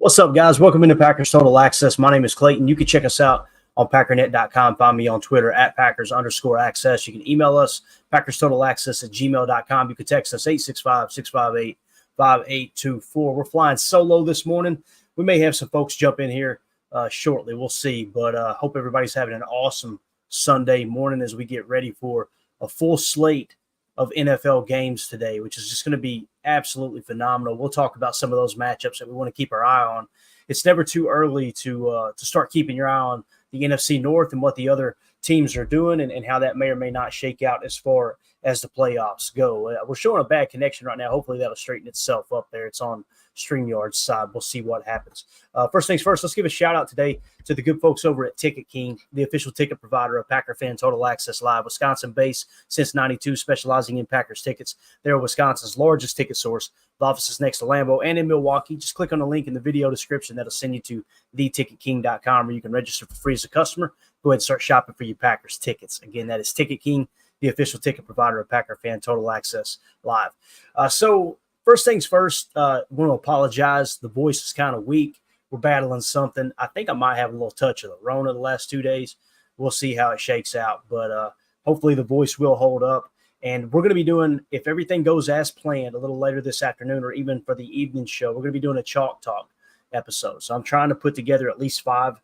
What's up, guys? Welcome into Packers Total Access. My name is Clayton. You can check us out on Packernet.com. Find me on Twitter at Packers_access. You can email us, PackersTotalAccess@gmail.com. You can text us 865-658-5824. We're flying solo this morning. We may have some folks jump in here shortly. We'll see. But hope everybody's having an awesome Sunday morning as we get ready for a full slate of NFL games today, which is just going to be absolutely phenomenal. We'll talk about some of those matchups that we want to keep our eye on. It's never too early to start keeping your eye on the NFC North and what the other teams are doing and how that may or may not shake out as far as the playoffs go. We're showing a bad connection right now. Hopefully that'll straighten itself up there. It's on StreamYard's side. We'll see what happens. First things first, let's give a shout out today to the good folks over at Ticket King, the official ticket provider of Packer Fan Total Access Live, Wisconsin-based since '92, specializing in Packers tickets. They're Wisconsin's largest ticket source. The office is next to Lambeau and in Milwaukee. Just click on the link in the video description. That'll send you to theticketking.com where you can register for free as a customer. Go ahead and start shopping for your Packers tickets. Again, that is Ticket King, the official ticket provider of Packer Fan Total Access Live. So first things first, I want to apologize. The voice is kind of weak. We're battling something. I think I might have a little touch of the Rona the last 2 days. We'll see how it shakes out. But hopefully the voice will hold up. And we're going to be doing, if everything goes as planned, a little later this afternoon or even for the evening show, we're going to be doing a Chalk Talk episode. So I'm trying to put together at least five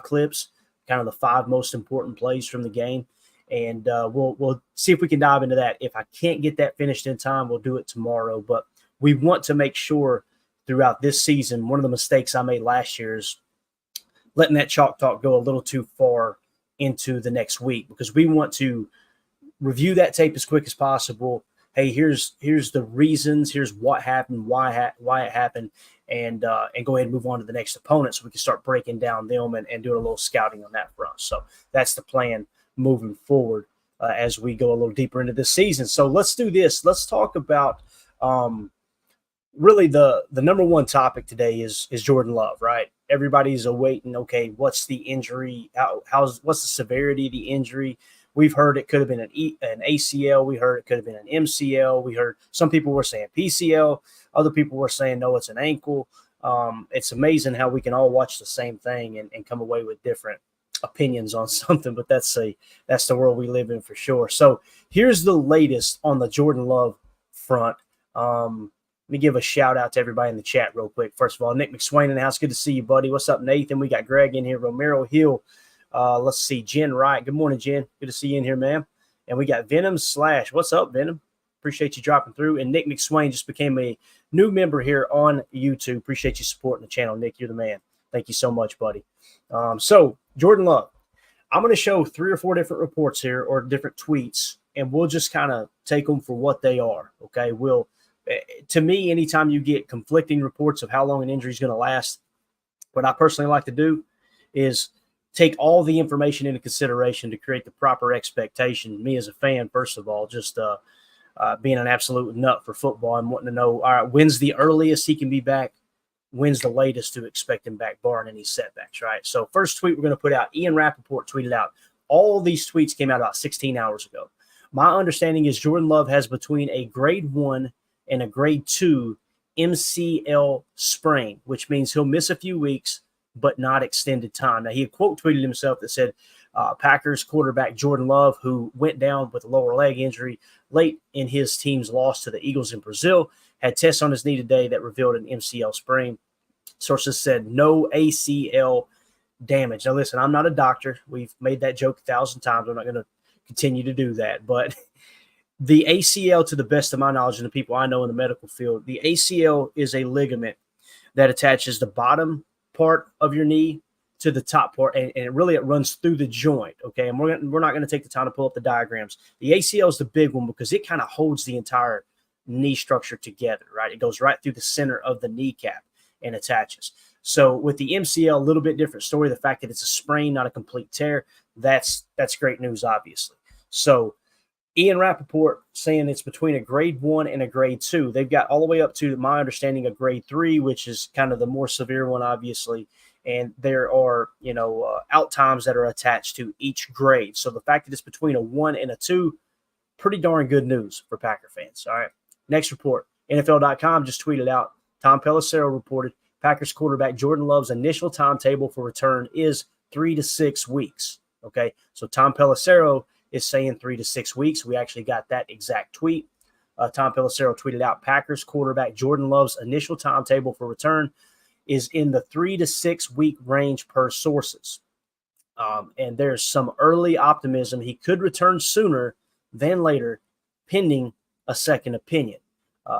clips, kind of the 5 most important plays from the game. And we'll see if we can dive into that. If I can't get that finished in time, we'll do it tomorrow. But we want to make sure throughout this season, one of the mistakes I made last year is letting that Chalk Talk go a little too far into the next week because we want to review that tape as quick as possible. Hey, here's the reasons. Here's what happened, why it happened, and go ahead and move on to the next opponent so we can start breaking down them and doing a little scouting on that front. So that's the plan moving forward as we go a little deeper into this season. So let's do this. Let's talk about really the number one topic today is Jordan Love, right? Everybody's awaiting, okay, what's the injury? What's the severity of the injury? We've heard it could have been an ACL. We heard it could have been an MCL. We heard some people were saying PCL. Other people were saying, no, it's an ankle. It's amazing how we can all watch the same thing and come away with different opinions on something, but that's the world we live in for sure. So here's the latest on the Jordan Love front. Let me give a shout out to everybody in the chat real quick. First of all, Nick McSwain in the house. Good to see you, buddy. What's up, Nathan? We got Greg in here. Romero Hill. Let's see. Jen Wright. Good morning, Jen. Good to see you in here, man. And we got Venom Slash. What's up, Venom? Appreciate you dropping through. And Nick McSwain just became a new member here on YouTube. Appreciate you supporting the channel, Nick. You're the man. Thank you so much, buddy. So Jordan Love. I'm going to show 3 or 4 different reports here or different tweets, and we'll just kind of take them for what they are, okay? To me, anytime you get conflicting reports of how long an injury is going to last, what I personally like to do is take all the information into consideration to create the proper expectation. Me as a fan, first of all, just being an absolute nut for football and wanting to know, all right, when's the earliest he can be back? When's the latest to expect him back, barring any setbacks, right? So first tweet we're going to put out, Ian Rappaport tweeted out. All these tweets came out about 16 hours ago. My understanding is Jordan Love has between a grade 1 and a grade 2 MCL sprain, which means he'll miss a few weeks, but not extended time. Now, he had quote tweeted himself that said, Packers quarterback Jordan Love, who went down with a lower leg injury late in his team's loss to the Eagles in Brazil, had tests on his knee today that revealed an MCL sprain. Sources said no ACL damage. Now, listen, I'm not a doctor. We've made that joke 1,000 times. I'm not going to continue to do that. But the ACL, to the best of my knowledge and the people I know in the medical field, the ACL is a ligament that attaches the bottom part of your knee to the top part, and it runs through the joint, okay? And we're not going to take the time to pull up the diagrams. The ACL is the big one because it kind of holds the entire knee structure together, right? It goes right through the center of the kneecap and attaches. So with the MCL, a little bit different story. The fact that it's a sprain, not a complete tear, that's great news, obviously. So Ian Rappaport saying it's between a grade 1 and a grade 2. They've got all the way up to, my understanding, a grade 3, which is kind of the more severe one, obviously. And there are, out times that are attached to each grade. So the fact that it's between a 1 and a 2, pretty darn good news for Packer fans. All right. Next report, NFL.com just tweeted out, Tom Pelissero reported Packers quarterback Jordan Love's initial timetable for return is 3 to 6 weeks. Okay, so Tom Pelissero is saying 3 to 6 weeks. We actually got that exact tweet. Tom Pelissero tweeted out, Packers quarterback Jordan Love's initial timetable for return is in the 3 to 6 week range per sources. And there's some early optimism he could return sooner than later, pending a second opinion.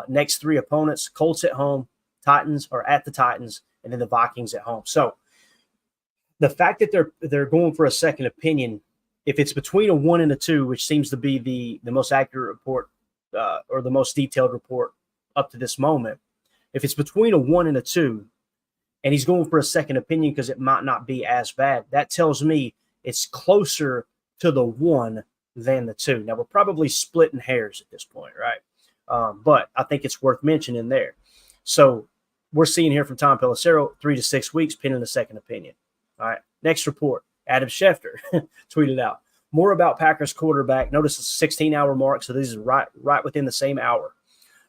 Next 3 opponents, Colts at home, Titans are at the Titans, and then the Vikings at home. So the fact that they're going for a second opinion, if it's between a 1 and a 2, which seems to be the most accurate report or the most detailed report up to this moment, if it's between a 1 and a 2, and he's going for a second opinion because it might not be as bad, that tells me it's closer to the 1 than the 2. Now, we're probably splitting hairs at this point, right? But I think it's worth mentioning there. So we're seeing here from Tom Pelissero, 3 to 6 weeks, pending a second opinion. All right, next report, Adam Schefter tweeted out, more about Packers quarterback. Notice it's a 16-hour mark, so this is right within the same hour.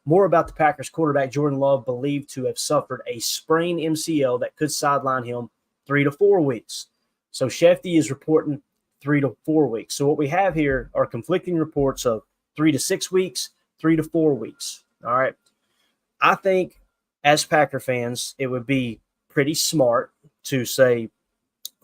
More about the Packers quarterback Jordan Love, believed to have suffered a sprained MCL that could sideline him 3 to 4 weeks. So Shefty is reporting 3 to 4 weeks. So what we have here are conflicting reports of 3 to 6 weeks, 3 to 4 weeks. All right. I think as Packer fans, it would be pretty smart to say,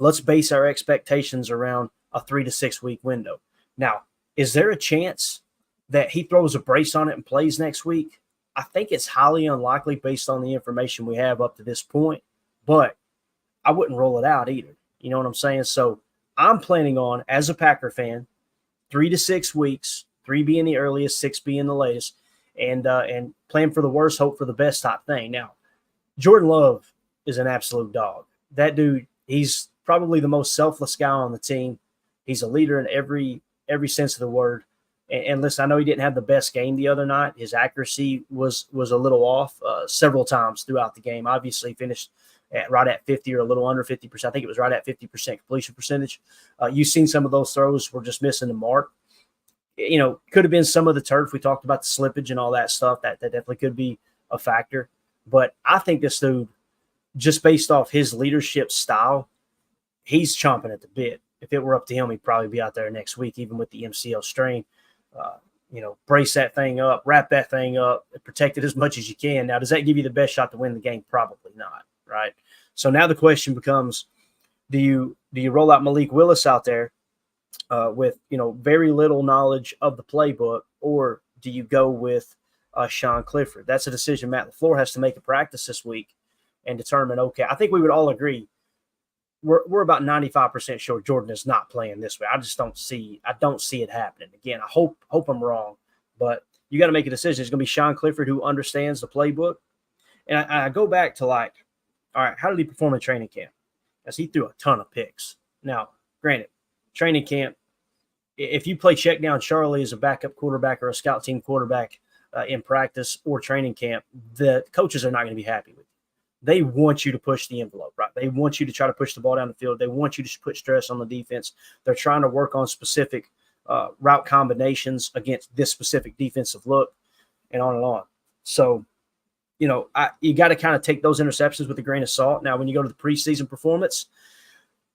let's base our expectations around a 3 to 6 week window. Now, is there a chance that he throws a brace on it and plays next week? I think it's highly unlikely based on the information we have up to this point, but I wouldn't rule it out either. You know what I'm saying? So I'm planning on, as a Packer fan, 3 to 6 weeks, 3 being the earliest, 6 being the latest, and plan for the worst, hope for the best type thing. Now, Jordan Love is an absolute dog. That dude, he's probably the most selfless guy on the team. He's a leader in every sense of the word. And listen, I know he didn't have the best game the other night. His accuracy was a little off several times throughout the game. Obviously, finished right at 50 or a little under 50%. I think it was right at 50% completion percentage. You've seen some of those throws were just missing the mark. You know, could have been some of the turf. We talked about the slippage and all that stuff. That definitely could be a factor. But I think this dude, just based off his leadership style, he's chomping at the bit. If it were up to him, he'd probably be out there next week, even with the MCL strain. Brace that thing up, wrap that thing up, and protect it as much as you can. Now, does that give you the best shot to win the game? Probably not, right? So now the question becomes, do you roll out Malik Willis out there with very little knowledge of the playbook, or do you go with Sean Clifford? That's a decision Matt LaFleur has to make in practice this week and determine. Okay, I think we would all agree we're about 95% sure Jordan is not playing this way. I don't see it happening. Again, I hope I'm wrong, but you got to make a decision. It's going to be Sean Clifford, who understands the playbook. And I go back to, all right, how did he perform in training camp? Because he threw a ton of picks. Now, granted, training camp, if you play check down Charlie as a backup quarterback or a scout team quarterback in practice or training camp, the coaches are not going to be happy with you. They want you to push the envelope, right? They want you to try to push the ball down the field. They want you to put stress on the defense. They're trying to work on specific route combinations against this specific defensive look, and on and on. So, you got to kind of take those interceptions with a grain of salt. Now, when you go to the preseason performance,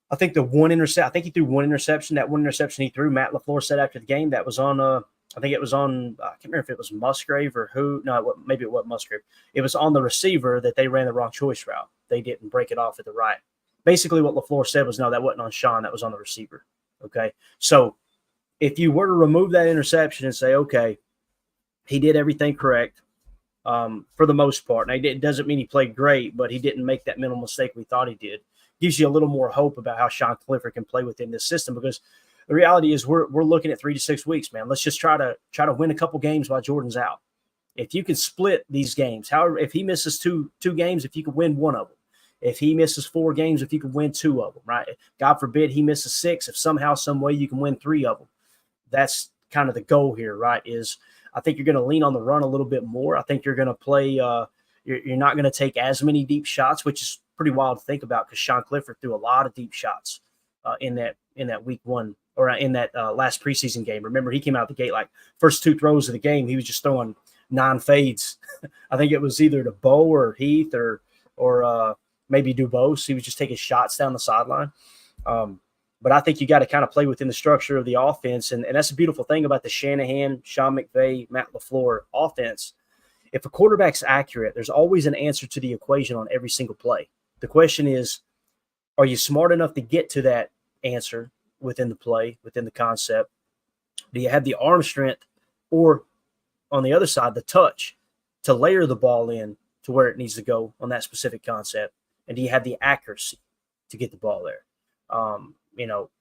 I think he threw one interception. That one interception he threw, Matt LaFleur said after the game, that was on I think it was on, I can't remember if it was Musgrave or who. No, maybe it wasn't Musgrave. It was on the receiver that they ran the wrong choice route. They didn't break it off at the right. Basically, what LaFleur said was, no, that wasn't on Sean. That was on the receiver. Okay. So if you were to remove that interception and say, okay, he did everything correct for the most part. Now, it doesn't mean he played great, but he didn't make that mental mistake we thought he did. Gives you a little more hope about how Sean Clifford can play within this system, because the reality is we're looking at 3 to 6 weeks, man. Let's just try to win a couple games while Jordan's out. If you can split these games, however, if he misses two games, if you can win one of them. If he misses 4 games, if you can win 2 of them, right? God forbid he misses 6. If somehow, some way you can win 3 of them, that's kind of the goal here, right? Is I think you're going to lean on the run a little bit more. I think you're going to play. You're not going to take as many deep shots, which is pretty wild to think about because Sean Clifford threw a lot of deep shots in that week 1 or in that last preseason game. Remember, he came out the gate like first 2 throws of the game, he was just throwing 9 fades. I think it was either to Bo or Heath or or maybe Dubose. He was just taking shots down the sideline. But I think you got to kind of play within the structure of the offense. And that's a beautiful thing about the Shanahan, Sean McVay, Matt LaFleur offense. If a quarterback's accurate, there's always an answer to the equation on every single play. The question is, are you smart enough to get to that answer within the play, within the concept? Do you have the arm strength or, on the other side, the touch to layer the ball in to where it needs to go on that specific concept? And do you have the accuracy to get the ball there?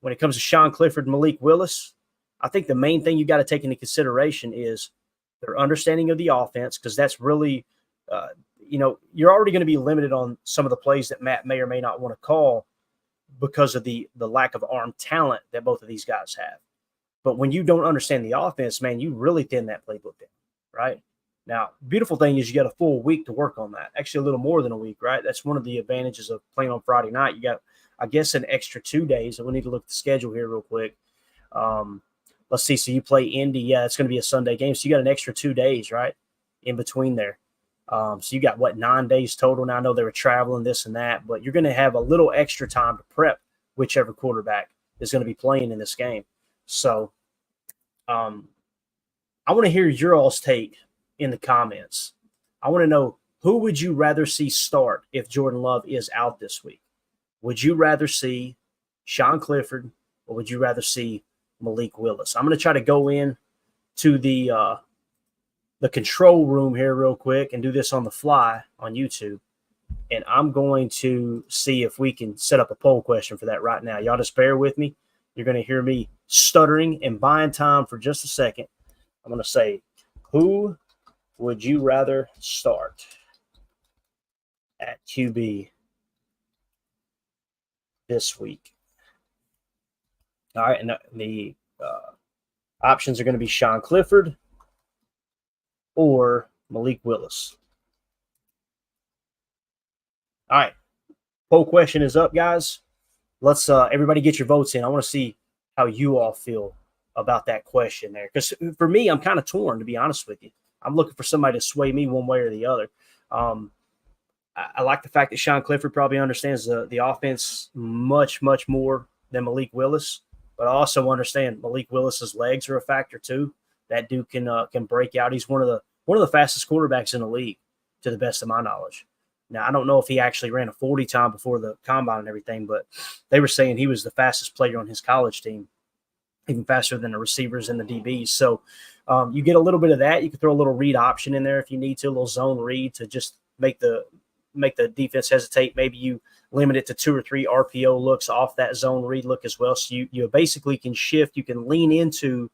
When it comes to Sean Clifford and Malik Willis, I think the main thing you got to take into consideration is their understanding of the offense, because that's really, you're already going to be limited on some of the plays that Matt may or may not want to call because of the lack of arm talent that both of these guys have. But when you don't understand the offense, man, you really thin that playbook down, right? Now, beautiful thing is you got a full week to work on that. Actually, a little more than a week, right? That's one of the advantages of playing on Friday night. You got, I guess, an extra 2 days. And we need to look at the schedule here real quick. Let's see. So you play Indy. Yeah, it's going to be a Sunday game. So you got an extra 2 days, right, in between there. So you got, 9 days total. Now, I know they were traveling, this and that, but you're going to have a little extra time to prep whichever quarterback is going to be playing in this game. So I want to hear your all's take in the comments. I want to know, who would you rather see start if Jordan Love is out this week? Would you rather see Sean Clifford or would you rather see Malik Willis? I'm going to try to go in to the control room here real quick and do this on the fly on YouTube. And I'm going to see if we can set up a poll question for that right now. Y'all just bear with me. You're going to hear me stuttering and buying time for just a second. I'm going to say, who would you rather start at QB this week? All right, and the options are going to be Sean Clifford or Malik Willis. All right, poll question is up, guys. Let's everybody get your votes in. I want to see how you all feel about that question there. Because for me, I'm kind of torn, to be honest with you. I'm looking for somebody to sway me one way or the other. I like the fact that Sean Clifford probably understands the offense much, much more than Malik Willis. But I also understand Malik Willis's legs are a factor too. That dude can break out. He's one of the fastest quarterbacks in the league, to the best of my knowledge. Now, I don't know if he actually ran a 40 time before the combine and everything, but they were saying he was the fastest player on his college team, even faster than the receivers and the DBs. So you get a little bit of that. You can throw a little read option in there if you need to, a little zone read to just make the defense hesitate. Maybe you limit it to 2 or 3 RPO looks off that zone read look as well. So you basically can shift. You can lean into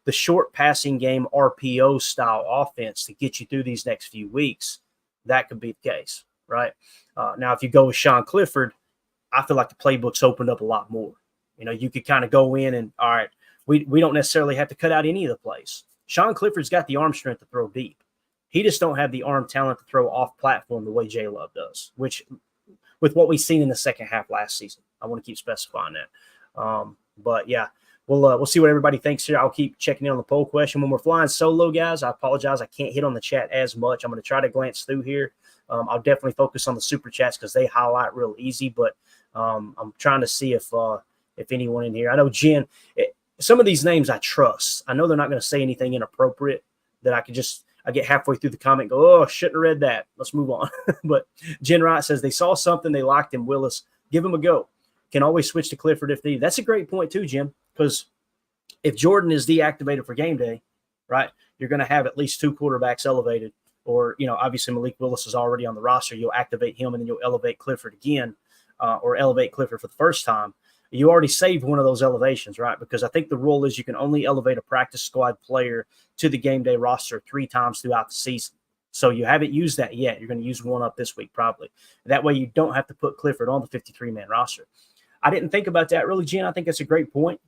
the short passing game RPO style offense to get you through these next few weeks. That could be the case. Right. Now, if you go with Sean Clifford, I feel like the playbook's opened up a lot more. You could kind of go in and, all right, we don't necessarily have to cut out any of the plays. Sean Clifford's got the arm strength to throw deep. He just don't have the arm talent to throw off platform the way J Love does, which with what we've seen in the second half last season. I want to keep specifying that. But yeah, we'll see what everybody thinks here. I'll keep checking in on the poll question. When we're flying solo, guys, I apologize. I can't hit on the chat as much. I'm going to try to glance through here. I'll definitely focus on the super chats because they highlight real easy. But I'm trying to see if anyone in here. I know Jen. Some of these names I trust. I know they're not going to say anything inappropriate that I get halfway through the comment and go, oh, shouldn't have read that. Let's move on. But Jen Wright says they saw something, they liked him. Willis, give him a go. Can always switch to Clifford if needed. That's a great point too, Jim, because if Jordan is deactivated for game day, right, you're going to have at least 2 quarterbacks elevated. Or, obviously Malik Willis is already on the roster. You'll activate him and then you'll elevate Clifford again or elevate Clifford for the first time. You already saved one of those elevations, right? Because I think the rule is you can only elevate a practice squad player to the game day roster 3 times throughout the season. So you haven't used that yet. You're going to use one up this week probably. That way you don't have to put Clifford on the 53-man roster. I didn't think about that really, Jen. I think that's a great point.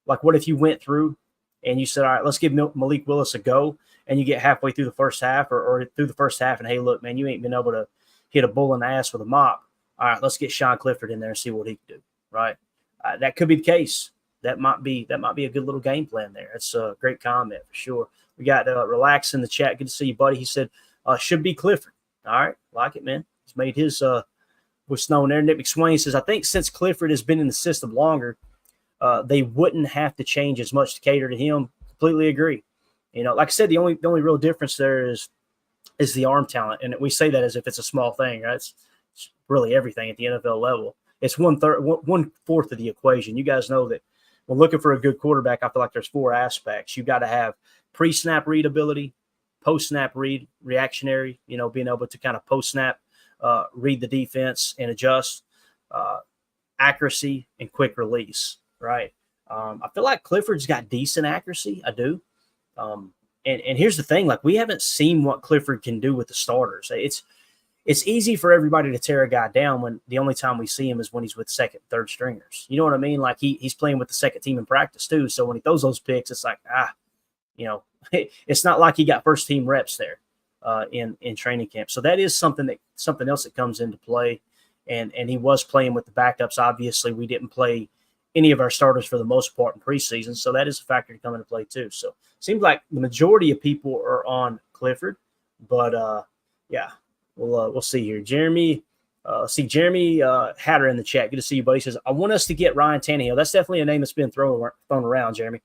Like, what if you went through and you said, all right, let's give Malik Willis a go, and you get halfway through the first half or through the first half and, hey, look, man, you ain't been able to hit a bull in the ass with a mop. All right, let's get Sean Clifford in there and see what he can do, right? That could be the case. That might be a good little game plan there. That's a great comment for sure. We got Relax in the chat. Good to see you, buddy. He said, should be Clifford. All right, like it, man. He's made his with Snow there. Nick McSwain says, I think since Clifford has been in the system longer, they wouldn't have to change as much to cater to him. Completely agree. Like I said, the only real difference there is the arm talent, and we say that as if it's a small thing, right? It's really everything at the NFL level. It's 1/4 of the equation. You guys know that when looking for a good quarterback, I feel like there's 4 aspects. You got to have pre-snap readability, post-snap reactionary, being able to kind of post-snap read the defense and adjust, accuracy, and quick release, right? I feel like Clifford's got decent accuracy. I do. And here's the thing, like, we haven't seen what Clifford can do with the starters. It's easy for everybody to tear a guy down when the only time we see him is when he's with second, third stringers. You know what I mean? Like, he's playing with the second team in practice too. So when he throws those picks, it's like, it's not like he got first team reps there in training camp. So that is something else that comes into play. And he was playing with the backups. Obviously, we didn't play any of our starters for the most part in preseason. So that is a factor to come into play too. So it seems like the majority of people are on Clifford, but yeah, we'll see here. Jeremy Hatter in the chat. Good to see you, buddy. He says, I want us to get Ryan Tannehill. That's definitely a name that's been thrown around, Jeremy.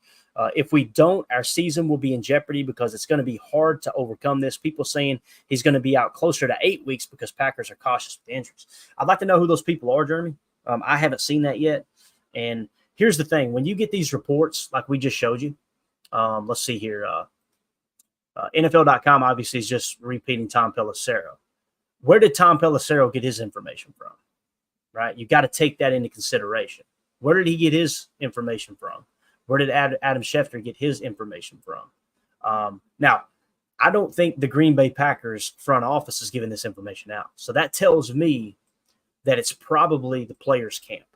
If we don't, our season will be in jeopardy because it's going to be hard to overcome this. People saying he's going to be out closer to 8 weeks because Packers are cautious with injuries. I'd like to know who those people are, Jeremy. I haven't seen that yet. And here's the thing. When you get these reports like we just showed you, let's see here. NFL.com obviously is just repeating Tom Pelissero. Where did Tom Pelissero get his information from? Right? You got to take that into consideration. Where did he get his information from? Where did Adam Schefter get his information from? Now, I don't think the Green Bay Packers front office is giving this information out. So that tells me that it's probably the players' camp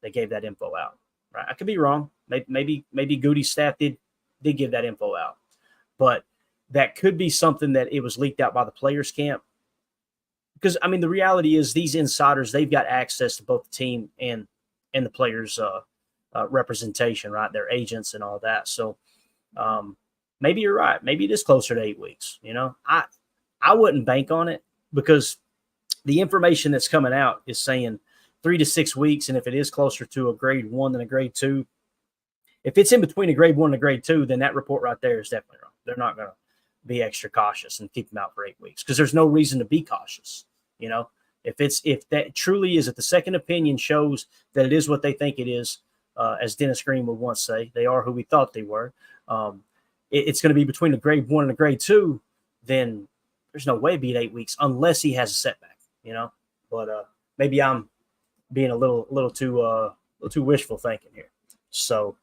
that gave that info out. Right? I could be wrong. Maybe Goody's staff did give that info out. But that could be something that it was leaked out by the players' camp. Because, I mean, the reality is these insiders, they've got access to both the team and the players' representation, right? Their agents and all that. So maybe you're right. Maybe it is closer to 8 weeks. I wouldn't bank on it because the information that's coming out is saying 3 to 6 weeks. And if it is closer to a grade 1 than a grade 2, if it's in between a grade 1 and a grade 2, then that report right there is definitely wrong. They're not going to be extra cautious and keep him out for 8 weeks because there's no reason to be cautious. If that truly is, if the second opinion shows that it is what they think it is, as Dennis Green would once say, they are who we thought they were. It's going to be between a grade 1 and a grade 2. Then there's no way it'd be 8 weeks unless he has a setback. But maybe I'm being a little too wishful thinking here. So,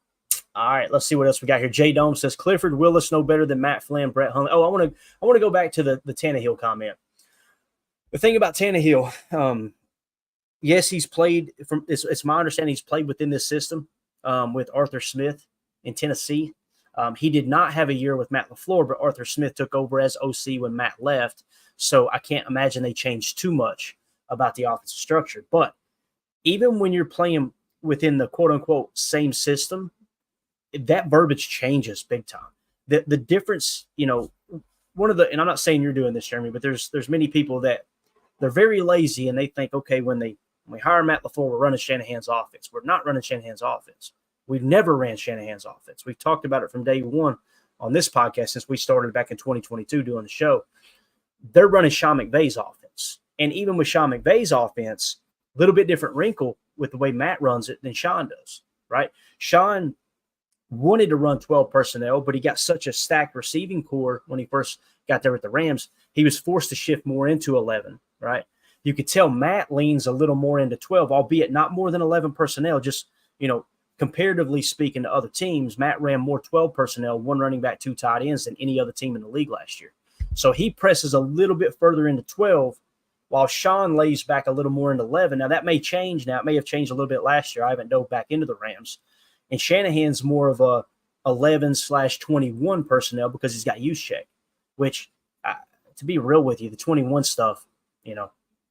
all right, let's see what else we got here. Jay Dome says Clifford Willis no better than Matt Flynn, Brett Hundley. Oh, I want to go back to the Tannehill comment. The thing about Tannehill, yes, he's played from. It's my understanding he's played within this system with Arthur Smith in Tennessee. He did not have a year with Matt LaFleur, but Arthur Smith took over as OC when Matt left. So I can't imagine they changed too much about the offensive structure. But even when you're playing within the quote unquote same system, that verbiage changes big time. The difference, one of the, and I'm not saying you're doing this, Jeremy, but there's many people that they're very lazy and they think, okay, when we hire Matt LaFleur, we're running Shanahan's offense. We're not running Shanahan's offense. We've never ran Shanahan's offense. We've talked about it from day one on this podcast since we started back in 2022 doing the show. They're running Sean McVay's offense. And even with Sean McVay's offense, a little bit different wrinkle with the way Matt runs it than Sean does, right? Sean wanted to run 12 personnel, but he got such a stacked receiving core when he first got there with the Rams, he was forced to shift more into 11, right? You could tell Matt leans a little more into 12, albeit not more than 11 personnel. Just, comparatively speaking to other teams, Matt ran more 12 personnel, 1 running back, 2 tight ends than any other team in the league last year. So he presses a little bit further into 12, while Sean lays back a little more into 11. Now, that may change now. It may have changed a little bit last year. I haven't dove back into the Rams. And Shanahan's more of a 11/21 personnel because he's got Juszczyk, which, to be real with you, the 21 stuff,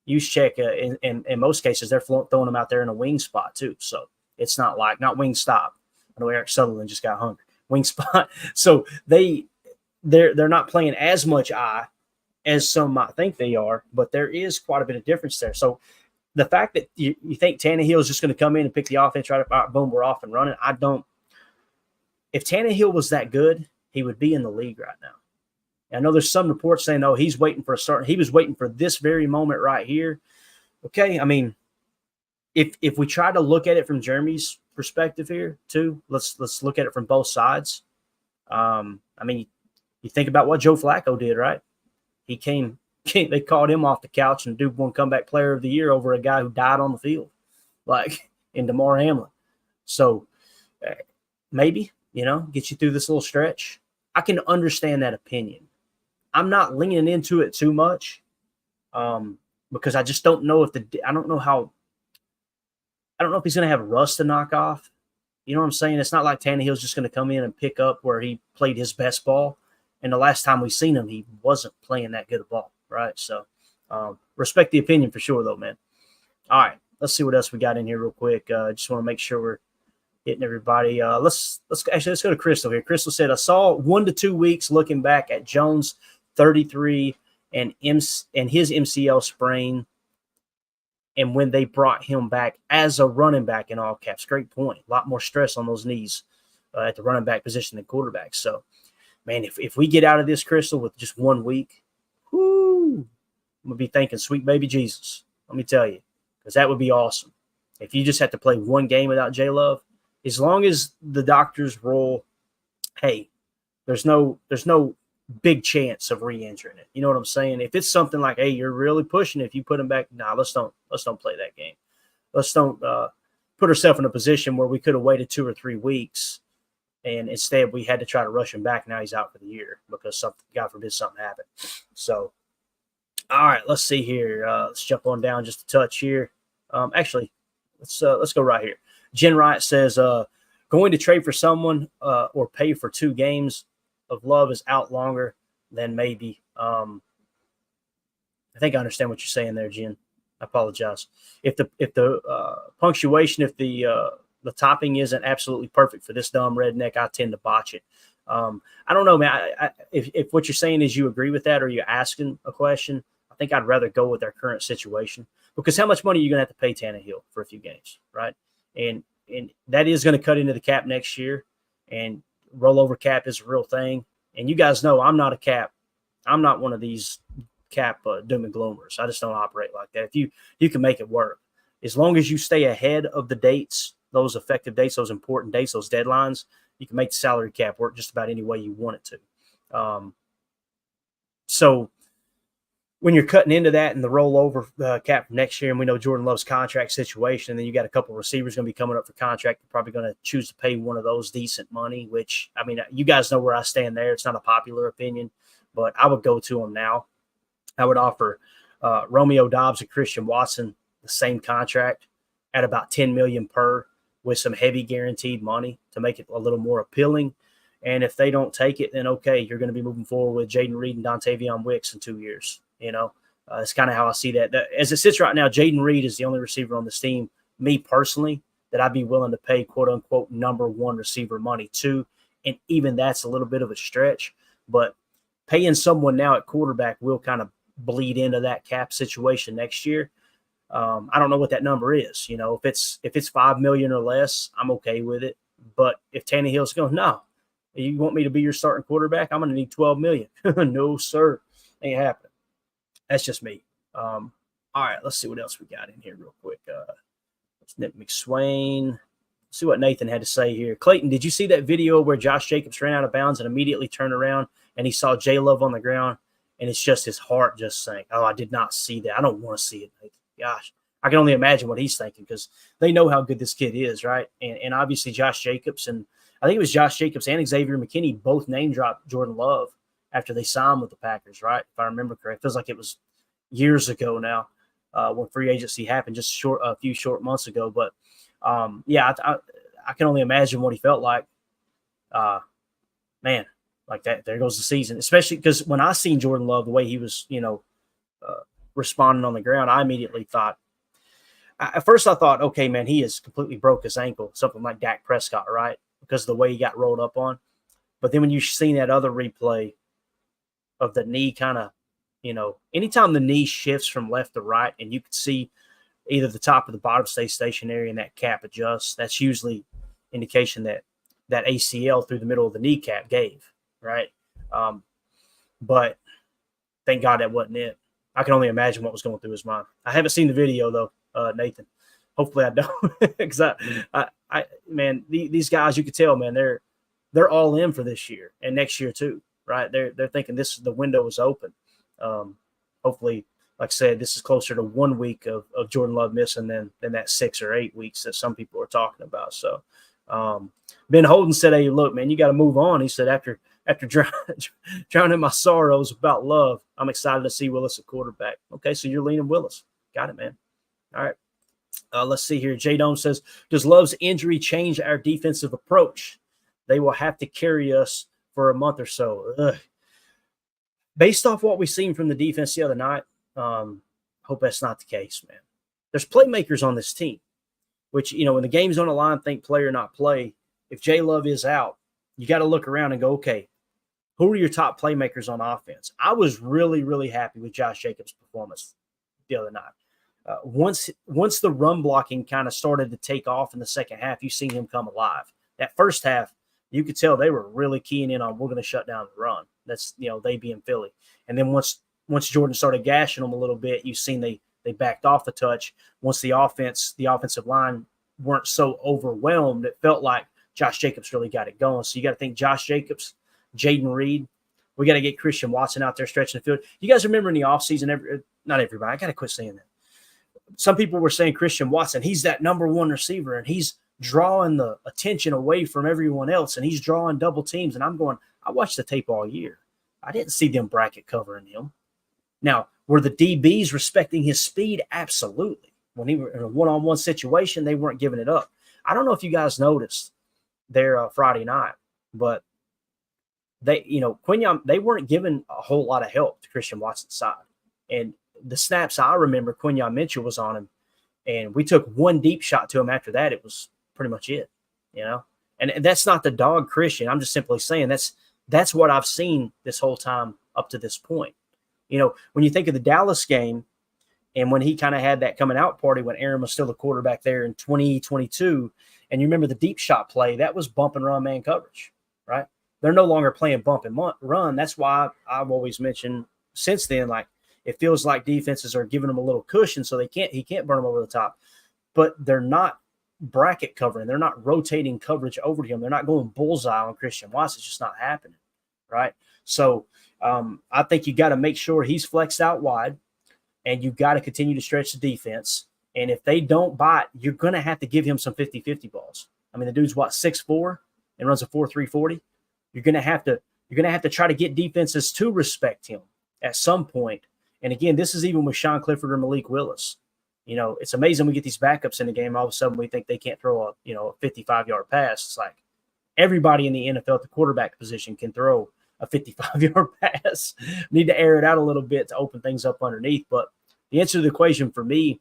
Juszczyk, in most cases, they're throwing him out there in a wing spot too. So it's not wing stop. I know Eric Sutherland just got hungry. Wing spot. So they're not playing as much eye as some might think they are, but there is quite a bit of difference there. So the fact that you think Tannehill is just going to come in and pick the offense right up, boom, we're off and running. I don't. If Tannehill was that good, he would be in the league right now. I know there's some reports saying, "Oh, he's waiting for a start. He was waiting for this very moment right here." Okay, I mean, if we try to look at it from Jeremy's perspective here too, let's look at it from both sides. I mean, you think about what Joe Flacco did, right? He came they called him off the couch and dude won comeback player of the year over a guy who died on the field, like in Damar Hamlin. So maybe, get you through this little stretch. I can understand that opinion. I'm not leaning into it too much because I just don't know I don't know if he's going to have rust to knock off. You know what I'm saying? It's not like Tannehill's just going to come in and pick up where he played his best ball. And the last time we seen him, he wasn't playing that good a ball, right? So respect the opinion for sure, though, man. All right, let's see what else we got in here real quick. Just want to make sure we're hitting everybody. Let's go to Crystal here. Crystal said, I saw 1 to 2 weeks looking back at Jones 33 and his MCL sprain, and when they brought him back as a running back in all caps. Great point. A lot more stress on those knees at the running back position than quarterback. So, man, if we get out of this, Crystal, with just 1 week, I'm going to be thanking sweet baby Jesus. Let me tell you, because that would be awesome. If you just have to play 1 game without J-Love, as long as the doctors rule, hey, there's no big chance of re-injuring it. You know what I'm saying? If it's something like, hey, you're really pushing it, if you put him back, let's don't play that game. Let's don't put ourselves in a position where we could have waited 2 or 3 weeks, and instead we had to try to rush him back. Now he's out for the year because something, God forbid, something happened. So, all right, let's see here. Let's jump on down just a touch here. Actually, let's go right here. Jen Wright says, going to trade for someone or pay for 2 games of Love is out longer than maybe. I think I understand what you're saying there, Jen. I apologize. If the punctuation, if the topping isn't absolutely perfect for this dumb redneck, I tend to botch it. I don't know, man. If what you're saying is you agree with that or you're asking a question, I think I'd rather go with our current situation, because how much money are you going to have to pay Tannehill for a few games, right? And that is going to cut into the cap next year, and rollover cap is a real thing. And you guys know I'm not a cap. I'm not one of these cap doom and gloomers. I just don't operate like that. If you can make it work, as long as you stay ahead of the dates, those effective dates, those important dates, those deadlines, you can make the salary cap work just about any way you want it to. So when you're cutting into that and the rollover cap for next year, and we know Jordan Love's contract situation, and then you got a couple of receivers going to be coming up for contract, you're probably going to choose to pay one of those decent money, which, I mean, you guys know where I stand there. It's not a popular opinion, but I would go to them now. I would offer Romeo Doubs and Christian Watson the same contract at about $10 million per, with some heavy guaranteed money to make it a little more appealing. And if they don't take it, then okay, you're going to be moving forward with Jaden Reed and Dontavion Wicks in 2 years. It's kind of how I see that. As it sits right now, Jaden Reed is the only receiver on this team, me personally, that I'd be willing to pay quote unquote number 1 receiver money to. And even that's a little bit of a stretch, but paying someone now at quarterback will kind of bleed into that cap situation next year. I don't know what that number is. If it's $5 million or less, I'm okay with it. But if Tannehill's going, no, you want me to be your starting quarterback, I'm going to need $12 million. No, sir, ain't happening. That's just me. All right, let's see what else we got in here real quick. It's Nick McSwain. Let's see what Nathan had to say here. Clayton, did you see that video where Josh Jacobs ran out of bounds and immediately turned around and he saw J-Love on the ground, and it's just his heart just sank? Oh, I did not see that. I don't want to see it, Nathan. Gosh, I can only imagine what he's thinking, because they know how good this kid is, right? And obviously Josh Jacobs, and I think it was Josh Jacobs and Xavier McKinney both name dropped Jordan Love after they signed with the Packers, right? If I remember correct. It feels like it was years ago now when free agency happened, just a few short months ago. But, yeah, I can only imagine what he felt like. Man, like that, there goes the season, especially because when I seen Jordan Love, the way he was, responding on the ground, I immediately thought, at first I thought, okay, man, he has completely broke his ankle, something like Dak Prescott, right? Because of the way he got rolled up on. But then when you seen that other replay of the knee kind of anytime the knee shifts from left to right and you can see either the top or the bottom stay stationary and that cap adjusts, that's usually indication that that ACL through the middle of the kneecap gave, right? But thank God that wasn't it. I can only imagine what was going through his mind. I haven't seen the video though, Nathan. Hopefully I don't, because man, these guys, you could tell, man, they're all in for this year and next year too, right? They're thinking the window is open. Hopefully, like I said, this is closer to 1 week of Jordan Love missing than that 6 or 8 weeks that some people are talking about. So Ben Holden said, "Hey, look, man, you got to move on." He said, after drowning my sorrows about Love, I'm excited to see Willis at quarterback. Okay, so you're leaning Willis. Got it, man. All right. Let's see here. J Dome says, does Love's injury change our defensive approach? They will have to carry us for a month or so. Ugh. Based off what we've seen from the defense the other night, hope that's not the case, man. There's playmakers on this team, which, when the game's on the line, think play or not play. If J Love is out, you got to look around and go, okay, who are your top playmakers on offense? I was really, really happy with Josh Jacobs' performance the other night. Once the run blocking kind of started to take off in the second half, you've seen him come alive. That first half, you could tell they were really keying in on, we're going to shut down the run. That's, they being Philly. And then once Jordan started gashing them a little bit, you've seen they backed off a touch. Once the offensive line weren't so overwhelmed, it felt like Josh Jacobs really got it going. So you got to think Josh Jacobs, Jaden Reed. We got to get Christian Watson out there stretching the field. You guys remember in the offseason, not everybody, I got to quit saying that. Some people were saying Christian Watson, he's that number one receiver, and he's drawing the attention away from everyone else, and he's drawing double teams. And I'm going, I watched the tape all year. I didn't see them bracket covering him. Now, were the DBs respecting his speed? Absolutely. When he were in a one-on-one situation, they weren't giving it up. I don't know if you guys noticed there Friday night, but Quinyon, they weren't giving a whole lot of help to Christian Watson's side. And the snaps I remember, Quinyon Mitchell was on him, and we took one deep shot to him after that. It was pretty much it, And that's not the dog Christian. I'm just simply saying that's what I've seen this whole time up to this point. When you think of the Dallas game and when he kind of had that coming out party when Aaron was still the quarterback there in 2022, and you remember the deep shot play, that was bump and run man coverage, right? They're no longer playing bump and run. That's why I've always mentioned since then, like, it feels like defenses are giving them a little cushion so he can't burn them over the top. But they're not bracket covering. They're not rotating coverage over to him. They're not going bullseye on Christian Watson. It's just not happening, right? So I think you got to make sure he's flexed out wide, and you got to continue to stretch the defense. And if they don't bite, you're going to have to give him some 50-50 balls. I mean, the dude's 6'4" and runs a 4.3 40. You're going to have to try to get defenses to respect him at some point. And again, this is even with Sean Clifford or Malik Willis. It's amazing we get these backups in the game. All of a sudden we think they can't throw a 55-yard pass. It's like everybody in the NFL at the quarterback position can throw a 55-yard pass. Need to air it out a little bit to open things up underneath. But the answer to the equation for me,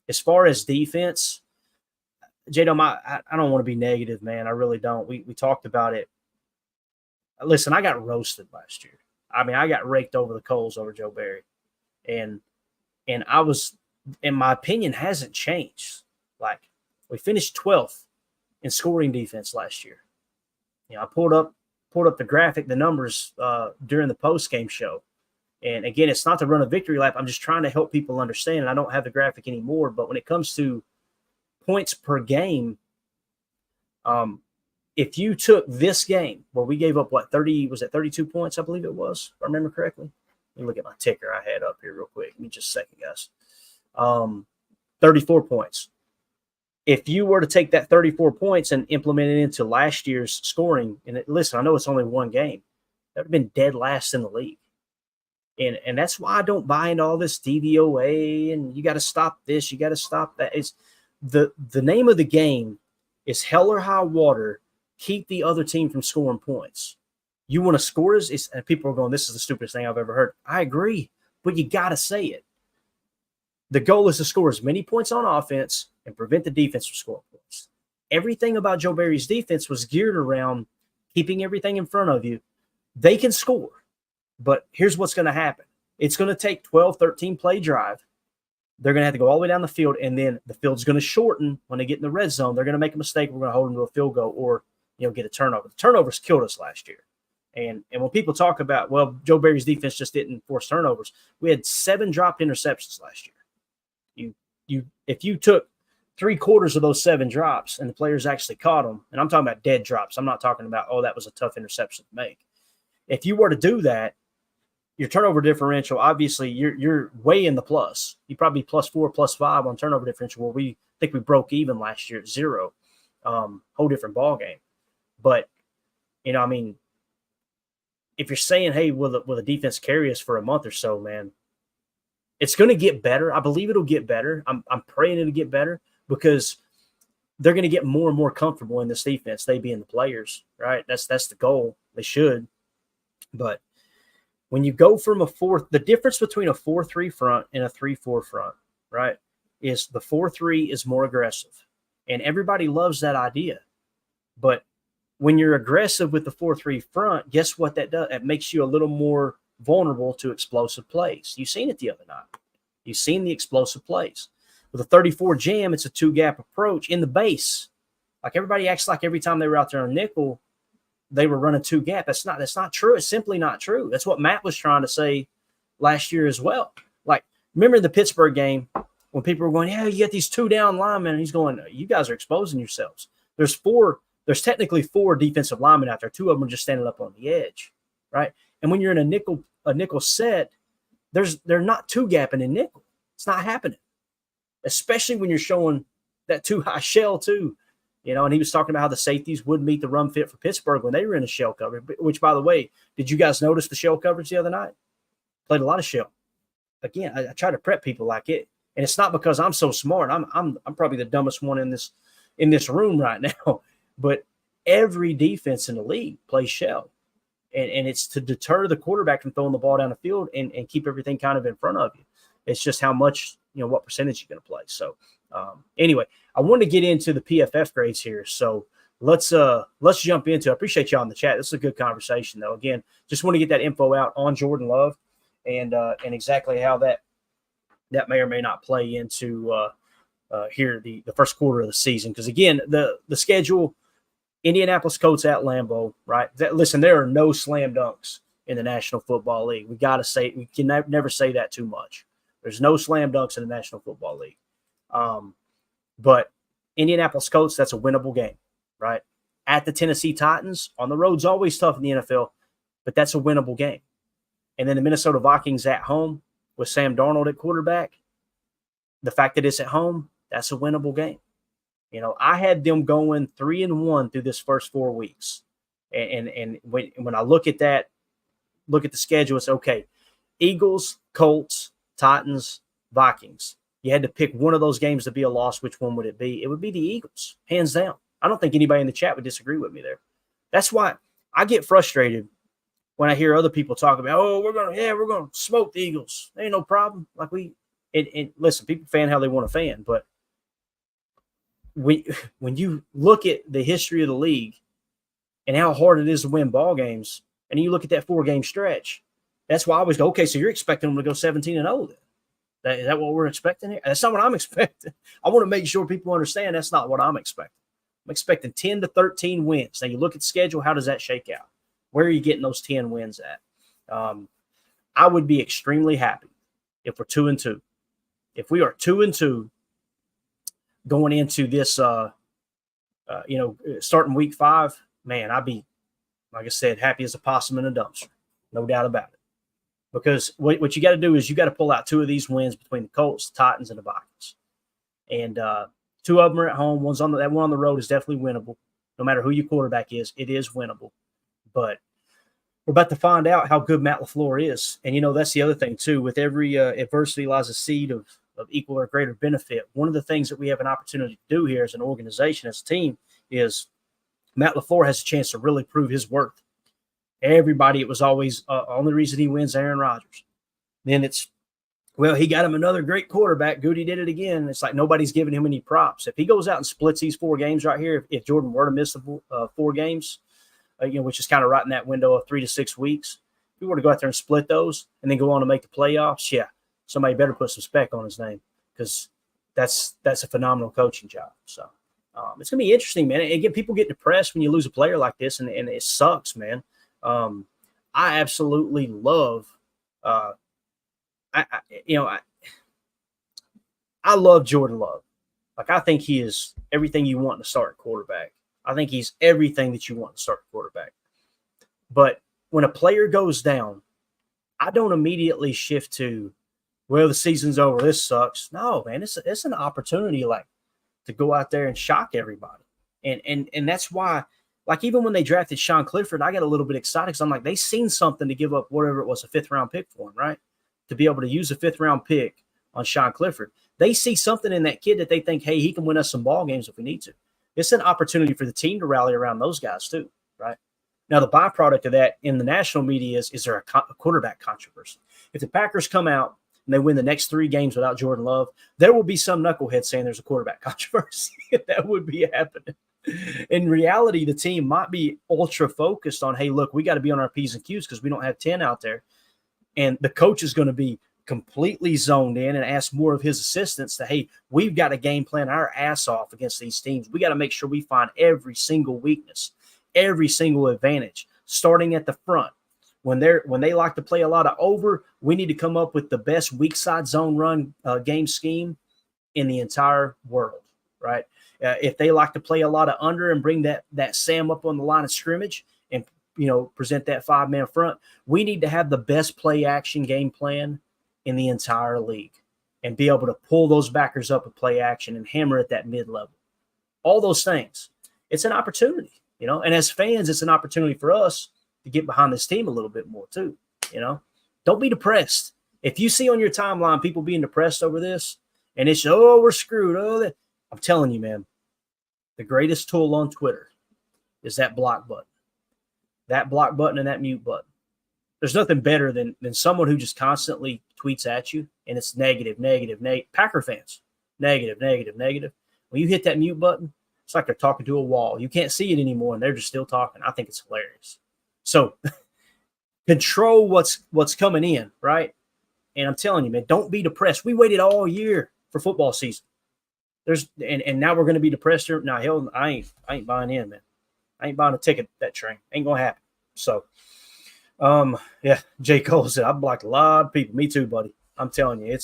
as far as defense, J-Dome, I don't want to be negative, man. I really don't. We talked about it. Listen, I got roasted last year. I mean, I got raked over the coals over Joe Barry. And I was, and my opinion hasn't changed. Like, we finished 12th in scoring defense last year. I pulled up the graphic, the numbers during the post-game show. And again, it's not to run a victory lap. I'm just trying to help people understand. And I don't have the graphic anymore. But when it comes to points per game, if you took this game where we gave up 32 points, I believe it was, if I remember correctly. Let me look at my ticker I had up here real quick. Give me just a second, guys. 34 points. If you were to take that 34 points and implement it into last year's scoring, and listen, I know it's only one game, that would have been dead last in the league. And that's why I don't buy into all this DVOA and you got to stop this, you got to stop that. It's the name of the game is hell or high water, keep the other team from scoring points. You want to score and people are going, this is the stupidest thing I've ever heard. I agree, but you got to say it. The goal is to score as many points on offense and prevent the defense from scoring points. Everything about Joe Barry's defense was geared around keeping everything in front of you. They can score, but here's what's going to happen. It's going to take 12, 13 play drive. They're going to have to go all the way down the field, and then the field's going to shorten when they get in the red zone. They're going to make a mistake. We're going to hold them to a field goal or, get a turnover. The turnovers killed us last year. And when people talk about, well, Joe Barry's defense just didn't force turnovers, we had 7 dropped interceptions last year. If you took 3/4 of those 7 drops and the players actually caught them, and I'm talking about dead drops. I'm not talking about, that was a tough interception to make. If you were to do that, your turnover differential, obviously, you're way in the plus. You probably +4, +5 on turnover differential. Where we think we broke even last year at 0. Whole different ball game. But if you're saying, hey, will the defense carry us for a month or so, man, it's going to get better. I believe it'll get better. I'm praying it'll get better because they're going to get more and more comfortable in this defense. They being the players, right? That's the goal. They should. But when you go from the difference between a 4-3 front and a 3-4 front, right, is the 4-3 is more aggressive. And everybody loves that idea. But when you're aggressive with the 4-3 front, guess what that does? It makes you a little more vulnerable to explosive plays. You've seen it the other night. You've seen the explosive plays. With a 34 jam, it's a 2-gap approach in the base. Like everybody acts like every time they were out there on nickel, they were running 2-gap. That's not true. It's simply not true. That's what Matt was trying to say last year as well. Like, remember the Pittsburgh game when people were going, yeah, you got these 2 down linemen, and he's going, you guys are exposing yourselves. There's technically 4 defensive linemen out there. 2 of them are just standing up on the edge, right? And when you're in a nickel set, they're not 2-gapping in nickel. It's not happening, especially when you're showing that too high shell too. And he was talking about how the safeties would meet the run fit for Pittsburgh when they were in a shell coverage, which, by the way, did you guys notice the shell coverage the other night? Played a lot of shell. Again, I try to prep people like it, and it's not because I'm so smart. I'm probably the dumbest one in this room right now, but every defense in the league plays shell, and it's to deter the quarterback from throwing the ball down the field and keep everything kind of in front of you. It's just how much, what percentage you're going to play. So anyway, I want to get into the PFF grades here. So let's jump into it. I appreciate y'all in the chat. This is a good conversation, though. Again, just want to get that info out on Jordan Love and exactly how that may or may not play into here the first quarter of the season. Because, again, the schedule, Indianapolis Colts at Lambeau, right? Listen, there are no slam dunks in the National Football League. We can never say that too much. There's no slam dunks in the National Football League. But Indianapolis Colts, that's a winnable game, right? At the Tennessee Titans, on the road's always tough in the NFL, but that's a winnable game. And then the Minnesota Vikings at home with Sam Darnold at quarterback, the fact that it's at home, that's a winnable game. I had them going 3-1 through this first 4 weeks. And when I look at that, look at the schedule, it's okay. Eagles, Colts, Titans, Vikings. You had to pick one of those games to be a loss. Which one would it be? It would be the Eagles, hands down. I don't think anybody in the chat would disagree with me there. That's why I get frustrated when I hear other people talk about, we're gonna smoke the Eagles. Ain't no problem. Like and listen, people fan how they want to fan, but when you look at the history of the league and how hard it is to win ball games, and you look at that 4-game stretch, that's why I always go, okay, so you're expecting them to go 17-0 then. Is that what we're expecting here? That's not what I'm expecting. I want to make sure people understand that's not what I'm expecting. I'm expecting 10 to 13 wins. Now, you look at the schedule, how does that shake out? Where are you getting those 10 wins at? I would be extremely happy if we're 2-2. If we are 2-2 going into this, starting week 5, man, I'd be, like I said, happy as a possum in a dumpster. No doubt about it. Because what you got to do is you got to pull out 2 of these wins between the Colts, the Titans, and the Vikings. And 2 of them are at home. That one on the road is definitely winnable. No matter who your quarterback is, it is winnable. But we're about to find out how good Matt LaFleur is. And, that's the other thing, too. With every adversity lies a seed of equal or greater benefit. One of the things that we have an opportunity to do here as an organization, as a team, is Matt LaFleur has a chance to really prove his worth. Everybody, it was always only reason he wins Aaron Rodgers. Then he got him another great quarterback. Goody did it again. It's like nobody's giving him any props. If he goes out and splits these 4 games right here, if Jordan were to miss the 4 games, which is kind of right in that window of 3 to 6 weeks, we were to go out there and split those and then go on to make the playoffs, yeah, somebody better put some spec on his name because that's a phenomenal coaching job. So it's going to be interesting, man. And again, people get depressed when you lose a player like this, and it sucks, man. I absolutely love I love Jordan Love. Like, I think he is everything you want to start a quarterback. I think he's everything that you want to start a quarterback. But when a player goes down, I don't immediately shift to, well, the season's over, this sucks. No, man, it's an opportunity like to go out there and shock everybody. And that's why, like, even when they drafted Sean Clifford, I got a little bit excited because I'm like, they seen something to give up whatever it was, a 5th-round pick for him, right? To be able to use a 5th-round pick on Sean Clifford. They see something in that kid that they think, hey, he can win us some ball games if we need to. It's an opportunity for the team to rally around those guys too, right? Now, the byproduct of that in the national media is there a quarterback controversy? If the Packers come out and they win the next 3 games without Jordan Love, there will be some knucklehead saying there's a quarterback controversy. That would be happening. In reality, the team might be ultra focused on, hey, look, we got to be on our P's and Q's because we don't have 10 out there. And the coach is going to be completely zoned in and ask more of his assistants to, hey, we've got to game plan our ass off against these teams. We got to make sure we find every single weakness, every single advantage, starting at the front. When they like to play a lot of over, we need to come up with the best weak side zone run game scheme in the entire world, right? If they like to play a lot of under and bring that Sam up on the line of scrimmage and present that 5-man front, we need to have the best play action game plan in the entire league and be able to pull those backers up with play action and hammer at that mid-level. All those things. It's an opportunity, and as fans, it's an opportunity for us to get behind this team a little bit more too, Don't be depressed. If you see on your timeline people being depressed over this and it's, oh, we're screwed, I'm telling you, man, the greatest tool on Twitter is that block button. That block button and that mute button. There's nothing better than someone who just constantly tweets at you and it's negative. Packer fans, negative. When you hit that mute button, it's like they're talking to a wall. You can't see it anymore, and they're just still talking. I think it's hilarious. So control what's coming in, right? And I'm telling you, man, don't be depressed. We waited all year for football season. And now we're going to be depressed here. Now, hell, I ain't buying in, man. I ain't buying a ticket that train. Ain't gonna happen. So, yeah, J. Cole said I blocked a lot of people. Me too, buddy. I'm telling you,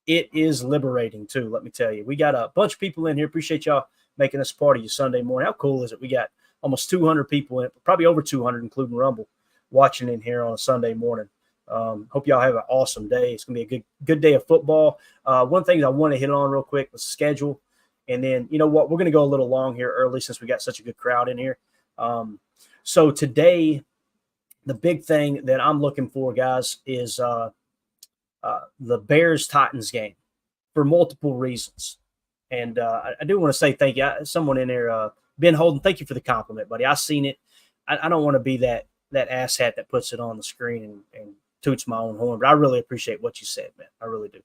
it is liberating too. Let me tell you, we got a bunch of people in here. Appreciate y'all making us part of your Sunday morning. How cool is it? We got almost 200 people in, probably over 200, including Rumble, watching in here on a Sunday morning. Hope y'all have an awesome day. It's gonna be a good day of football. One thing I want to hit on real quick was schedule, and then you know what, we're gonna go a little long here early since we got such a good crowd in here. So today, the big thing that I'm looking for, guys, is the Bears-Titans game for multiple reasons. And I do want to say thank you. Someone in there, Ben Holden, thank you for the compliment, buddy. I seen it. I don't want to be that asshat that puts it on the screen and toots my own horn, but I really appreciate what you said, man. I really do.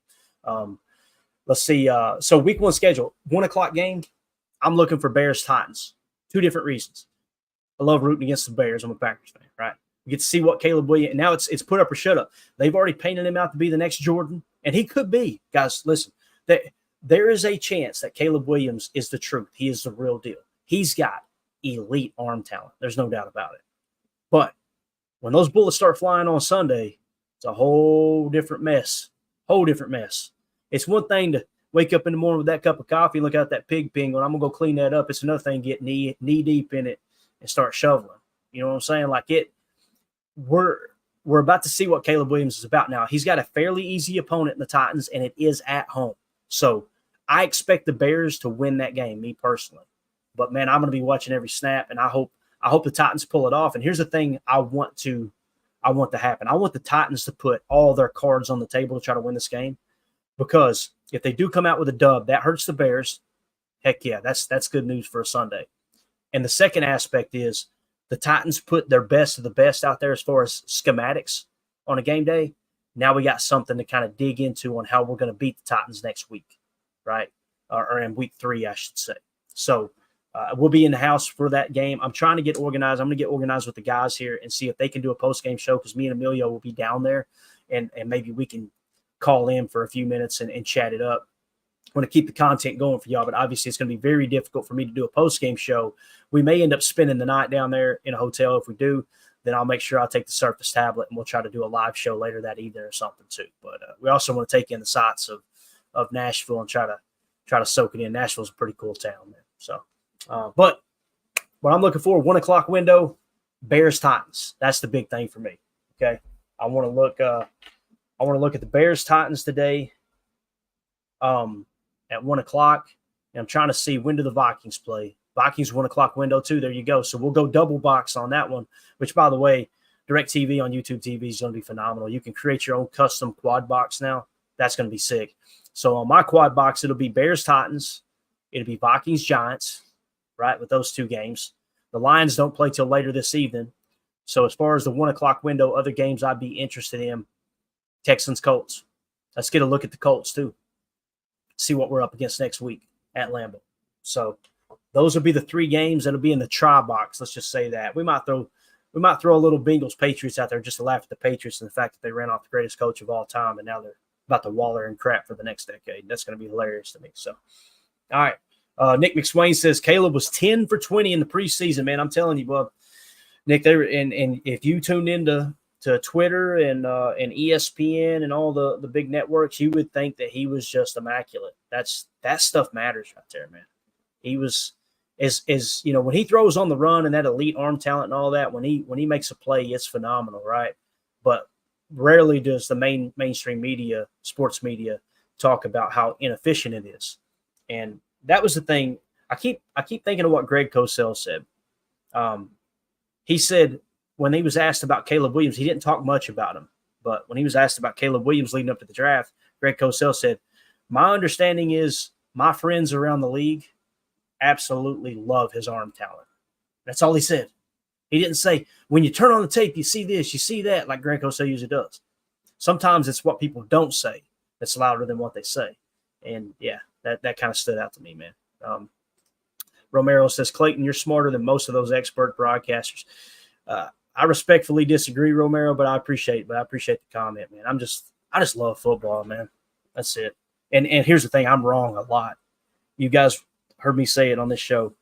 Let's see. So week 1 schedule, 1:00 game. I'm looking for Bears-Titans. 2 different reasons. I love rooting against the Bears. I'm a Packers fan, right? You get to see what Caleb Williams – now it's put up or shut up. They've already painted him out to be the next Jordan, and he could be. Guys, listen, there is a chance that Caleb Williams is the truth. He is the real deal. He's got elite arm talent. There's no doubt about it. But when those bullets start flying on Sunday, it's a whole different mess. It's one thing to wake up in the morning with that cup of coffee and look out that pig pen going, I'm going to go clean that up. It's another thing to get knee deep in it and start shoveling. You know what I'm saying? Like we're about to see what Caleb Williams is about now. He's got a fairly easy opponent in the Titans, and it is at home. So I expect the Bears to win that game, me personally. But, man, I'm going to be watching every snap, and I hope the Titans pull it off. And here's the thing I want to happen. I want the Titans to put all their cards on the table to try to win this game, because if they do come out with a dub, that hurts the Bears. Heck yeah, that's good news for a Sunday. And the second aspect is the Titans put their best of the best out there as far as schematics on a game day. Now we got something to kind of dig into on how we're going to beat the Titans next week, right? Or in week 3, I should say. So We'll be in the house for that game. I'm trying to get organized. I'm going to get organized with the guys here and see if they can do a post-game show, because me and Emilio will be down there, and maybe we can call in for a few minutes and chat it up. I want to keep the content going for y'all, but obviously it's going to be very difficult for me to do a post-game show. We may end up spending the night down there in a hotel. If we do, then I'll make sure I'll take the Surface tablet and we'll try to do a live show later that evening or something too. But we also want to take in the sights of Nashville and try to soak it in. Nashville's a pretty cool town, man. So, but what I'm looking for, 1 o'clock window, Bears Titans. That's the big thing for me. Okay, I want to look at the Bears Titans today. At 1 o'clock, and I'm trying to see, when do the Vikings play. Vikings 1 o'clock window too. There you go. So we'll go double box on that one, which, by the way, DirecTV on YouTube TV is going to be phenomenal. You can create your own custom quad box now. That's going to be sick. So on my quad box, it'll be Bears Titans. It'll be Vikings Giants, right, with those two games. The Lions don't play till later this evening. So as far as the 1 o'clock window, other games I'd be interested in, Texans Colts. Let's get a look at the Colts too. See what we're up against next week at Lambeau. So those will be the three games that'll be in the try box. Let's just say that. We might throw a little Bengals Patriots out there just to laugh at the Patriots and the fact that they ran off the greatest coach of all time, and now they're about to waller in crap for the next decade. That's going to be hilarious to me. So, all right. Nick McSwain says Caleb was 10 for 20 in the preseason, man. I'm telling you, bub. Nick, they were, and if you tuned into Twitter and ESPN and all the big networks, you would think that he was just immaculate. That stuff matters right there, man. He was is when he throws on the run and that elite arm talent and all that, when he makes a play, it's phenomenal, right? But rarely does the mainstream media, sports media, talk about how inefficient it is. And that was the thing. I keep thinking of what Greg Cosell said. He said, when he was asked about Caleb Williams, he didn't talk much about him. But when he was asked about Caleb Williams leading up to the draft, Greg Cosell said, my understanding is my friends around the league absolutely love his arm talent. That's all he said. He didn't say, when you turn on the tape, you see this, you see that, like Greg Cosell usually does. Sometimes it's what people don't say that's louder than what they say. And, yeah, that kind of stood out to me, man. Romero says, Clayton, you're smarter than most of those expert broadcasters. I respectfully disagree, Romero, but I appreciate the comment, man. I just love football, man. That's it. And here's the thing, I'm wrong a lot. You guys heard me say it on this show.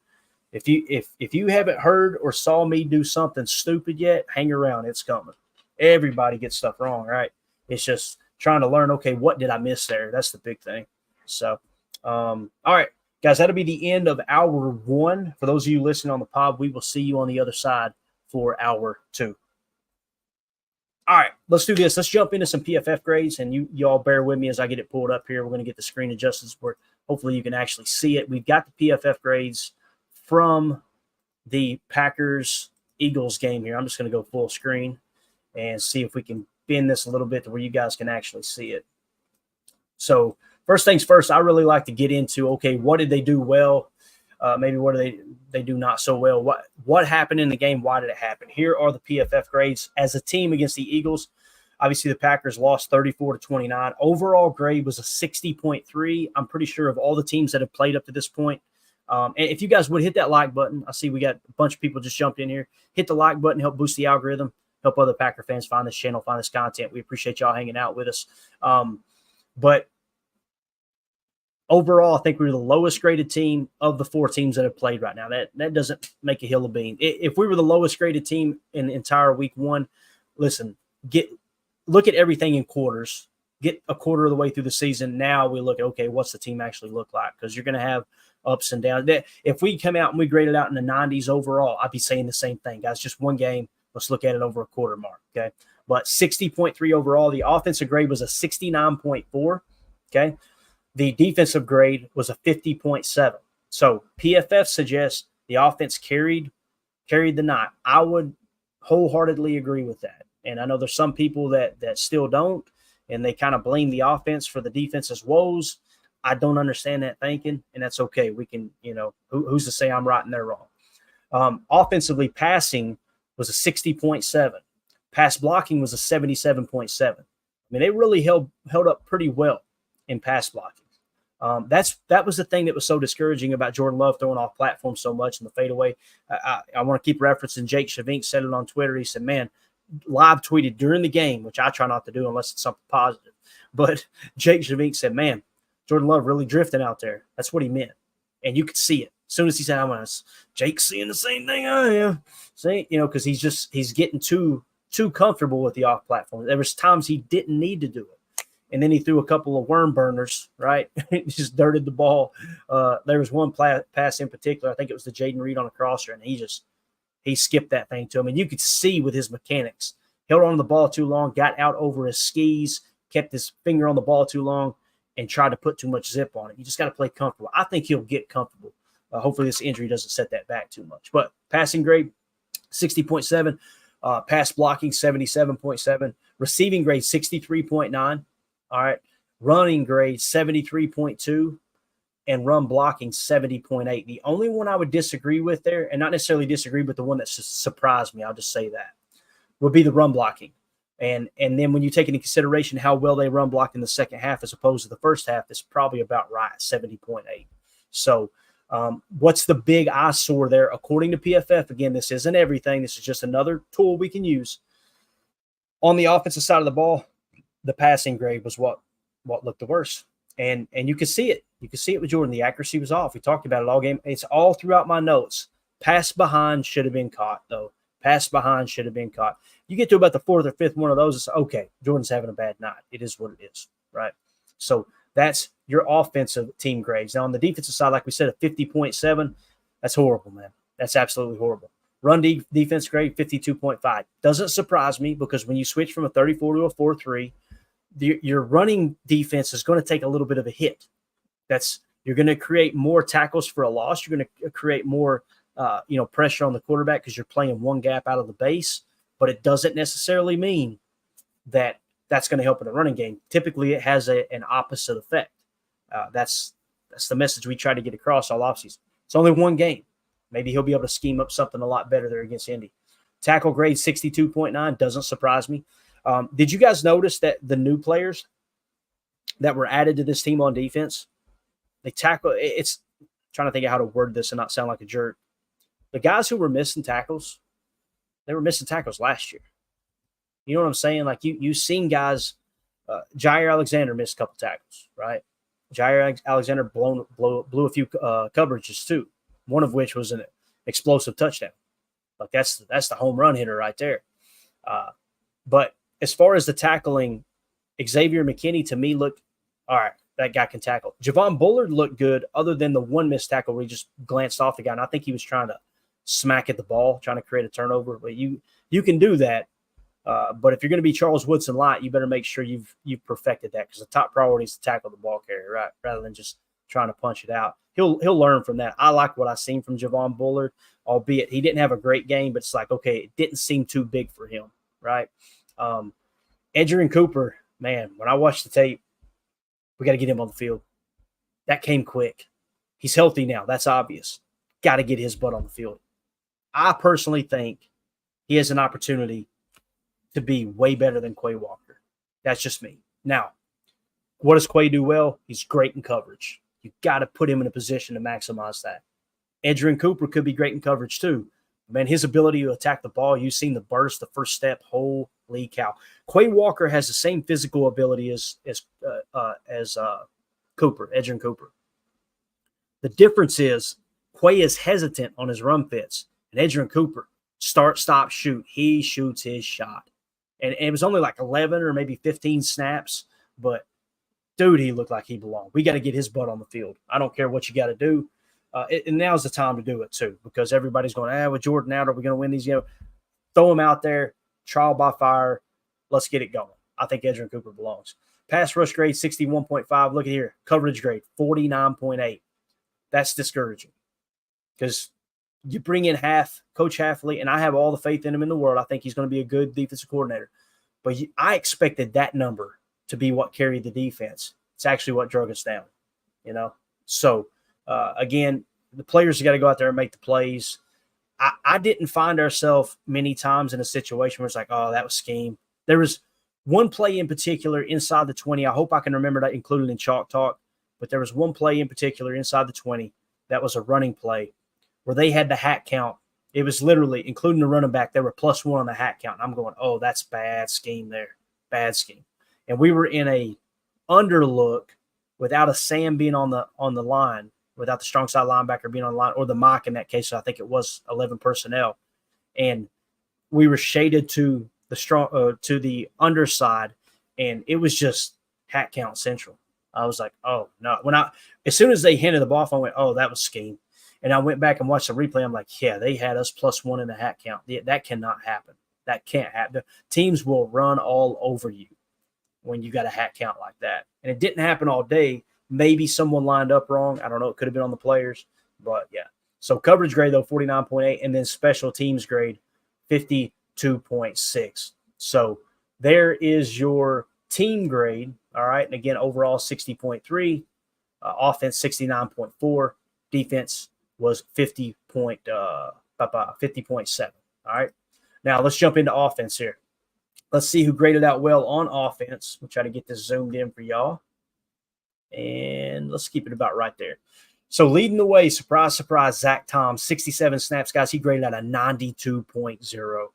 If you haven't heard or saw me do something stupid yet, hang around. It's coming. Everybody gets stuff wrong, right? It's just trying to learn, okay, what did I miss there? That's the big thing. So, all right, guys, that'll be the end of hour one. For those of you listening on the pod, we will see you on the other side for hour two. All right, let's do this. Let's jump into some PFF grades, and y'all bear with me as I get it pulled up here. We're going to get the screen adjusted where hopefully you can actually see it. We've got the PFF grades from the Packers-Eagles game here. I'm just going to go full screen and see if we can bend this a little bit to where you guys can actually see it. So first things first, I really like to get into, okay, what did they do well? Maybe what do they do not so well? What happened in the game? Why did it happen? Here are the PFF grades as a team against the Eagles. Obviously, the Packers lost 34-29. Overall grade was a 60.3. I'm pretty sure of all the teams that have played up to this point. And if you guys would hit that like button, I see we got a bunch of people just jumped in here. Hit the like button, help boost the algorithm, help other Packer fans find this channel, find this content. We appreciate y'all hanging out with us. But overall, I think we were the lowest graded team of the four teams that have played right now. That doesn't make a hill of beans. If we were the lowest graded team in the entire week one, listen, look at everything in quarters. Get a quarter of the way through the season. Now we look at, okay, what's the team actually look like? Because you're going to have ups and downs. If we come out and we grade it out in the 90s overall, I'd be saying the same thing, guys. Just one game. Let's look at it over a quarter mark, okay? But 60.3 overall. The offensive grade was a 69.4, okay? The defensive grade was a 50.7. So PFF suggests the offense carried the night. I would wholeheartedly agree with that. And I know there's some people that still don't, and they kind of blame the offense for the defense's woes. I don't understand that thinking, and that's okay. We can, who's to say I'm right and they're wrong? Offensively, passing was a 60.7. Pass blocking was a 77.7. I mean, they really held up pretty well in pass blocking. That was the thing that was so discouraging about Jordan Love throwing off platform so much in the fadeaway. I want to keep referencing Jake Shavink said it on Twitter. He said, man, live tweeted during the game, which I try not to do unless it's something positive. But Jake Shavink said, man, Jordan Love really drifting out there. That's what he meant. And you could see it. As soon as he said, I'm going to, Jake's seeing the same thing I am. See, because he's getting too comfortable with the off platform. There was times he didn't need to do it. And then he threw a couple of worm burners, right? He just dirted the ball. There was one pass in particular. I think it was the Jaden Reed on a crosser, and he skipped that thing to him. And you could see with his mechanics, held on to the ball too long, got out over his skis, kept his finger on the ball too long, and tried to put too much zip on it. You just got to play comfortable. I think he'll get comfortable. Hopefully this injury doesn't set that back too much. But passing grade, 60.7. Pass blocking, 77.7. Receiving grade, 63.9. All right. Running grade, 73.2. And run blocking, 70.8. The only one I would disagree with there, and not necessarily disagree, but the one that surprised me, I'll just say that, would be the run blocking. And then when you take into consideration how well they run block in the second half as opposed to the first half, it's probably about right, 70.8. So what's the big eyesore there? According to PFF, again, this isn't everything. This is just another tool we can use. On the offensive side of the ball, the passing grade was what looked the worst. And you can see it. You can see it with Jordan. The accuracy was off. We talked about it all game. It's all throughout my notes. Pass behind should have been caught, though. Pass behind should have been caught. You get to about the fourth or fifth one of those, it's okay. Jordan's having a bad night. It is what it is, right? So that's your offensive team grades. Now, on the defensive side, like we said, a 50.7, that's horrible, man. That's absolutely horrible. Run defense grade, 52.5. Doesn't surprise me because when you switch from a 34 to a 4-3, your running defense is going to take a little bit of a hit. You're going to create more tackles for a loss. You're going to create more pressure on the quarterback because you're playing one gap out of the base, but it doesn't necessarily mean that that's going to help in the running game. Typically, it has an opposite effect. That's the message we try to get across all offseason. It's only one game. Maybe he'll be able to scheme up something a lot better there against Indy. Tackle grade 62.9 doesn't surprise me. Did you guys notice that the new players that were added to this team on defense, they tackle? It's trying to think of how to word this and not sound like a jerk. The guys who were missing tackles, they were missing tackles last year. You know what I'm saying? Like you've seen guys, Jair Alexander missed a couple tackles, right? Jair Alexander blew a few coverages too, one of which was an explosive touchdown. Like that's the home run hitter right there. But as far as the tackling, Xavier McKinney to me looked all right. That guy can tackle. Javon Bullard looked good, other than the one missed tackle where he just glanced off the guy. And I think he was trying to smack at the ball, trying to create a turnover. But you can do that. But if you're going to be Charles Woodson light, you better make sure you've perfected that because the top priority is to tackle the ball carrier, right? Rather than just trying to punch it out. He'll learn from that. I like what I seen from Javon Bullard, albeit he didn't have a great game, but it's like, okay, it didn't seem too big for him, right? Edgerrin Cooper, man, when I watched the tape, we got to get him on the field. That came quick. He's healthy now. That's obvious. Got to get his butt on the field. I personally think he has an opportunity to be way better than Quay Walker. That's just me. Now, what does Quay do well? He's great in coverage. You got to put him in a position to maximize that. Edgerrin Cooper could be great in coverage too. Man, his ability to attack the ball, you've seen the burst, the first step, holy cow. Quay Walker has the same physical ability as Cooper, Edgerrin Cooper. The difference is Quay is hesitant on his run fits, and Edgerrin Cooper, start, stop, shoot. He shoots his shot. And it was only like 11 or maybe 15 snaps, but, dude, he looked like he belonged. We got to get his butt on the field. I don't care what you got to do. And now's the time to do it, too, because everybody's going, with Jordan out, are we going to win these? Throw him out there, trial by fire. Let's get it going. I think Edgerrin Cooper belongs. Pass rush grade, 61.5. Look at here. Coverage grade, 49.8. That's discouraging because you bring in Coach Hafley, and I have all the faith in him in the world. I think he's going to be a good defensive coordinator. But I expected that number to be what carried the defense. It's actually what drug us down, So, again, the players have got to go out there and make the plays. I didn't find ourselves many times in a situation where it's like, oh, that was scheme. There was one play in particular inside the 20. I hope I can remember that included in Chalk Talk. but there was one play in particular inside the 20 that was a running play where they had the hat count. It was literally, including the running back, they were +1 on the hat count. And I'm going, oh, that's bad scheme there. Bad scheme. And we were in a underlook without a Sam being on the line, without the strong side linebacker being on the line, or the mock in that case. So I think it was 11 personnel. And we were shaded to the underside, and it was just hat count central. I was like, oh no. As soon as they handed the ball, I went, oh, that was scheme. And I went back and watched the replay. I'm like, yeah, they had us +1 in the hat count. That cannot happen. That can't happen. Teams will run all over you when you got a hat count like that. And it didn't happen all day. Maybe someone lined up wrong. I don't know. It could have been on the players. But, yeah. So coverage grade, though, 49.8. And then special teams grade, 52.6. So there is your team grade. All right. And, again, overall 60.3. Offense 69.4. Defense was 50.7. All right. Now let's jump into offense here. Let's see who graded out well on offense. We'll try to get this zoomed in for y'all. And let's keep it about right there. So leading the way, surprise, surprise, Zach Tom, 67 snaps, guys. He graded out a 92.0.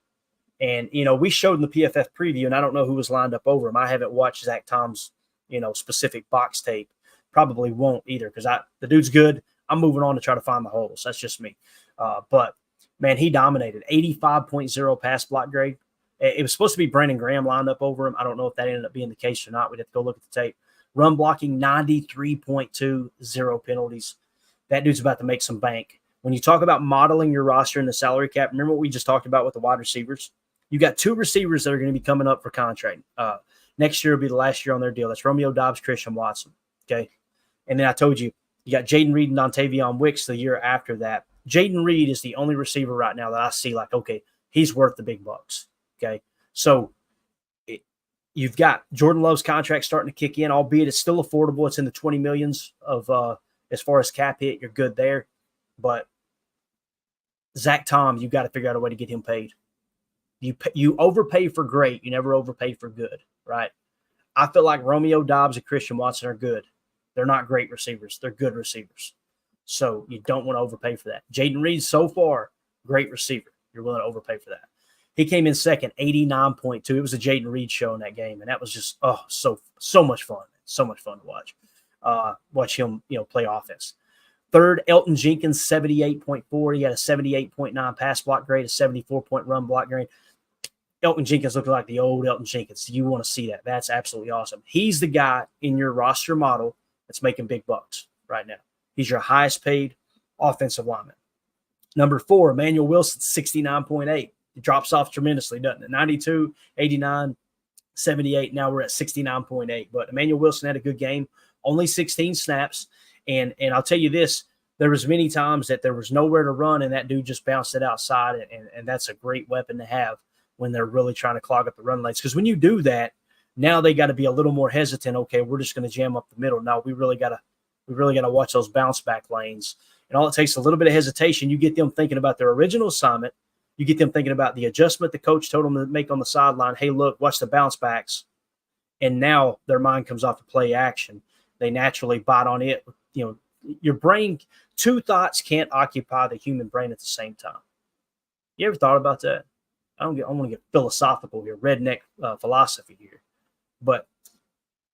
And, we showed in the PFF preview, and I don't know who was lined up over him. I haven't watched Zach Tom's, specific box tape. Probably won't either because the dude's good. I'm moving on to try to find the holes. That's just me. But, man, he dominated. 85.0 pass block grade. It was supposed to be Brandon Graham lined up over him. I don't know if that ended up being the case or not. We'd have to go look at the tape. Run blocking, 93.2, 0 penalties. That dude's about to make some bank. When you talk about modeling your roster in the salary cap, remember what we just talked about with the wide receivers? You got 2 receivers that are going to be coming up for contract. Next year will be the last year on their deal. That's Romeo Doubs, Christian Watson. Okay. And then I told you, you got Jaden Reed and Dontavion Wicks the year after that. Jaden Reed is the only receiver right now that I see like, okay, he's worth the big bucks. Okay. So you've got Jordan Love's contract starting to kick in, albeit it's still affordable. It's in the 20 millions of as far as cap hit. You're good there. But Zach Tom, you've got to figure out a way to get him paid. You overpay for great. You never overpay for good, right? I feel like Romeo Doubs and Christian Watson are good. They're not great receivers. They're good receivers. So you don't want to overpay for that. Jaden Reed, so far, great receiver. You're willing to overpay for that. He came in second, 89.2. It was a Jaden Reed show in that game, and that was just so much fun. So much fun to watch. Watch him, play offense. Third, Elton Jenkins, 78.4. He had a 78.9 pass block grade, a 74-point run block grade. Elton Jenkins looked like the old Elton Jenkins. You want to see that. That's absolutely awesome. He's the guy in your roster model that's making big bucks right now. He's your highest paid offensive lineman. Number 4, Emmanuel Wilson, 69.8. It drops off tremendously, doesn't it? 92, 89, 78. Now we're at 69.8. But Emmanuel Wilson had a good game. Only 16 snaps. And I'll tell you this, there was many times that there was nowhere to run, and that dude just bounced it outside, and that's a great weapon to have when they're really trying to clog up the run lanes. Because when you do that, now they got to be a little more hesitant. Okay, we're just going to jam up the middle. No, we really got to watch those bounce back lanes. And all it takes is a little bit of hesitation. You get them thinking about their original assignment. You get them thinking about the adjustment the coach told them to make on the sideline. Hey, look, watch the bounce backs. And now their mind comes off the play action. They naturally bite on it. Your brain, 2 thoughts can't occupy the human brain at the same time. You ever thought about that? I want to get philosophical here, redneck philosophy here. But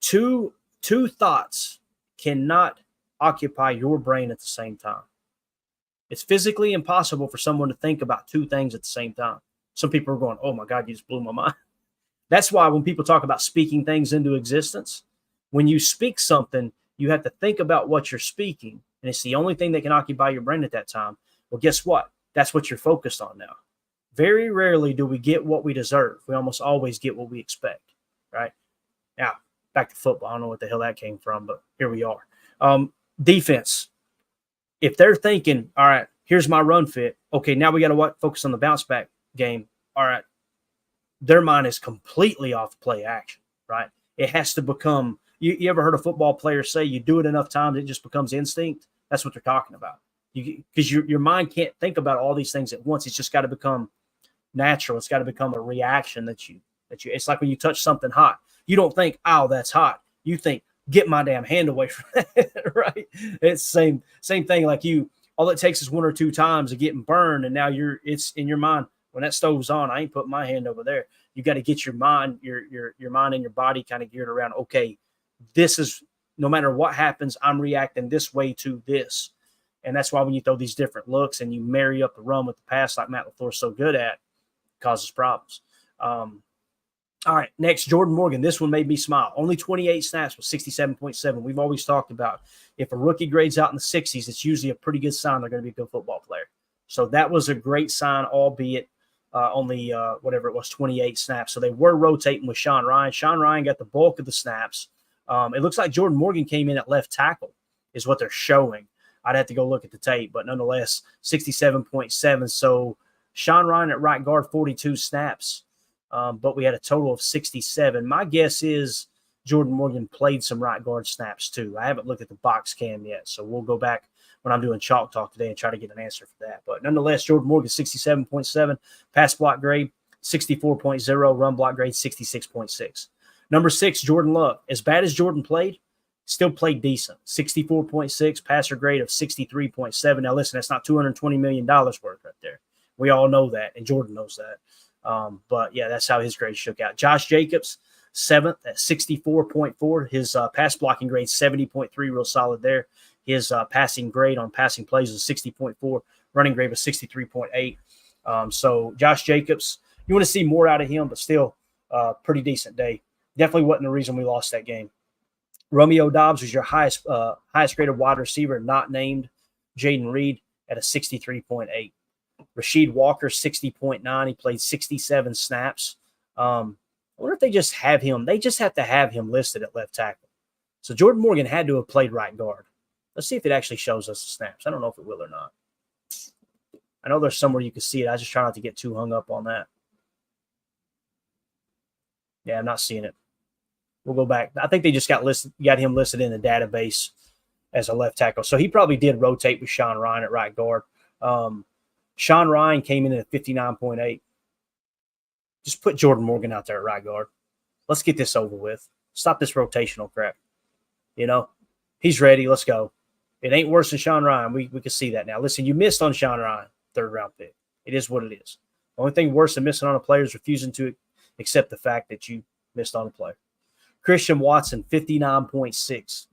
two thoughts cannot occupy your brain at the same time. It's physically impossible for someone to think about 2 things at the same time. Some people are going, oh, my God, you just blew my mind. That's why when people talk about speaking things into existence, when you speak something, you have to think about what you're speaking, and it's the only thing that can occupy your brain at that time. Well, guess what? That's what you're focused on now. Very rarely do we get what we deserve. We almost always get what we expect, right? Now, back to football. I don't know what the hell that came from, but here we are. Defense. If they're thinking, all right, here's my run fit. Okay, now we got to focus on the bounce back game. All right. Their mind is completely off play action, right? It has to become – you ever heard a football player say you do it enough times, it just becomes instinct? That's what they're talking about. Because your mind can't think about all these things at once. It's just got to become natural. It's got to become a reaction that you – it's like when you touch something hot. You don't think, oh, that's hot. You think, get my damn hand away from that, right? It's same thing like you. All it takes is one or two times of getting burned, and now it's in your mind. When that stove's on, I ain't putting my hand over there. You got to get your mind, your mind and your body kind of geared around, okay, this is, no matter what happens, I'm reacting this way to this. And that's why when you throw these different looks and you marry up the run with the pass like Matt LaFleur's so good at, it causes problems. All right, next, Jordan Morgan. This one made me smile. Only 28 snaps with 67.7. We've always talked about if a rookie grades out in the 60s, it's usually a pretty good sign they're going to be a good football player. So that was a great sign, albeit only whatever it was, 28 snaps. So they were rotating with Sean Rhyan. Sean Rhyan got the bulk of the snaps. It looks like Jordan Morgan came in at left tackle is what they're showing. I'd have to go look at the tape, but nonetheless, 67.7. So Sean Rhyan at right guard, 42 snaps. But we had a total of 67. My guess is Jordan Morgan played some right guard snaps too. I haven't looked at the box cam yet, so we'll go back when I'm doing Chalk Talk today and try to get an answer for that. But nonetheless, Jordan Morgan, 67.7. Pass block grade, 64.0. Run block grade, 66.6. Number 6, Jordan Love. As bad as Jordan played, still played decent. 64.6, passer grade of 63.7. Now, listen, that's not $220 million worth right there. We all know that, and Jordan knows that. But, yeah, that's how his grade shook out. Josh Jacobs, 7th at 64.4. His pass blocking grade, 70.3, real solid there. His passing grade on passing plays was 60.4. Running grade was 63.8. So, Josh Jacobs, you want to see more out of him, but still pretty decent day. Definitely wasn't the reason we lost that game. Romeo Doubs was your highest graded wide receiver, not named. Jaden Reed at a 63.8. Rasheed Walker, 60.9. He played 67 snaps. I wonder if they just have him. They just have to have him listed at left tackle. So Jordan Morgan had to have played right guard. Let's see if it actually shows us the snaps. I don't know if it will or not. I know there's somewhere you can see it. I just try not to get too hung up on that. Yeah, I'm not seeing it. We'll go back. I think they just got him listed in the database as a left tackle. So he probably did rotate with Sean Rhyan at right guard. Sean Rhyan came in at 59.8. Just put Jordan Morgan out there at right guard. Let's get this over with. Stop this rotational crap. You know, he's ready. Let's go. It ain't worse than Sean Rhyan. We can see that now. Listen, you missed on Sean Rhyan, 3rd round pick. It is what it is. The only thing worse than missing on a player is refusing to accept the fact that you missed on a player. Christian Watson, 59.6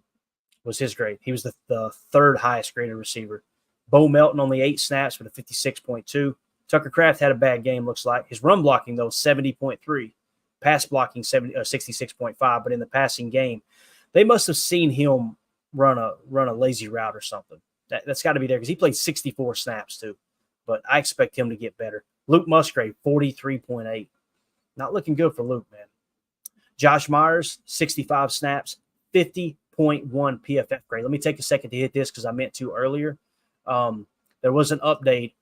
was his grade. He was the 3rd highest graded receiver. Bo Melton, only 8 snaps with a 56.2. Tucker Kraft had a bad game, looks like. His run blocking, though, 70.3. Pass blocking, 66.5. But in the passing game, they must have seen him run a lazy route or something. That's got to be there because he played 64 snaps, too. But I expect him to get better. Luke Musgrave, 43.8. Not looking good for Luke, man. Josh Myers, 65 snaps, 50.1 PFF grade. Let me take a second to hit this because I meant to earlier. There was an update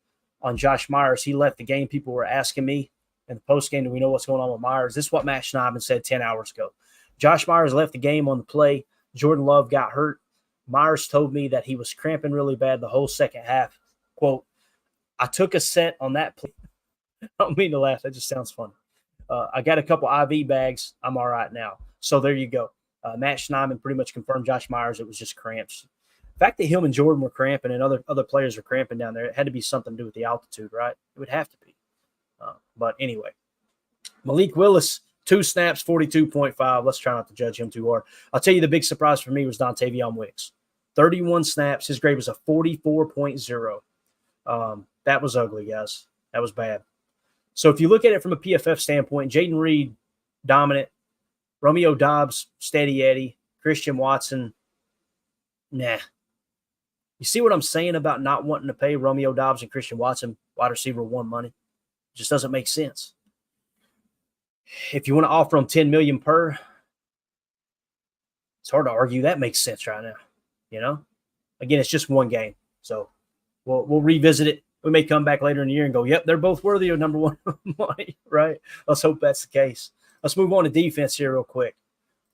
on Josh Myers. He left the game. People were asking me in the postgame, do we know what's going on with Myers? This is what Matt Schneidman said 10 hours ago. Josh Myers left the game on the play. Jordan Love got hurt. Myers told me that he was cramping really bad the whole second half. Quote, I took a set on that play. I don't mean to laugh. That just sounds funny. I got a couple IV bags. I'm all right now. So there you go. Matt Schneidman pretty much confirmed Josh Myers. It was just cramps. The fact that him and Jordan were cramping and other players were cramping down there, it had to be something to do with the altitude, right? It would have to be. But anyway, Malik Willis, 2 snaps, 42.5. Let's try not to judge him too hard. I'll tell you the big surprise for me was Dontavion Wicks. 31 snaps. His grade was a 44.0. That was ugly, guys. That was bad. So if you look at it from a PFF standpoint, Jaden Reed, dominant. Romeo Doubs, steady Eddie. Christian Watson, nah. You see what I'm saying about not wanting to pay Romeo Doubs and Christian Watson, wide receiver 1 money? It just doesn't make sense. If you want to offer them $10 million per, it's hard to argue that makes sense right now. You know? Again, it's just 1 game. So we'll revisit it. We may come back later in the year and go, yep, they're both worthy of number 1 money, right? Let's hope that's the case. Let's move on to defense here real quick.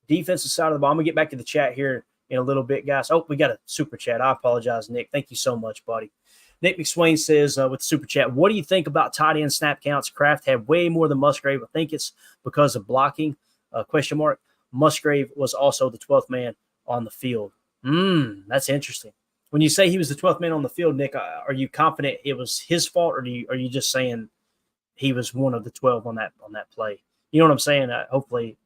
Defensive side of the ball. I'm going to get back to the chat here in a little bit, guys. Oh, we got a super chat. I apologize, Nick. Thank you so much, buddy. Nick McSwain says with the super chat, what do you think about tight end snap counts? Kraft had way more than Musgrave. I think it's because of blocking, ? Musgrave was also the 12th man on the field. That's interesting. When you say he was the 12th man on the field, Nick, are you confident it was his fault, or are you just saying he was one of the 12 on that play? You know what I'm saying? Hopefully,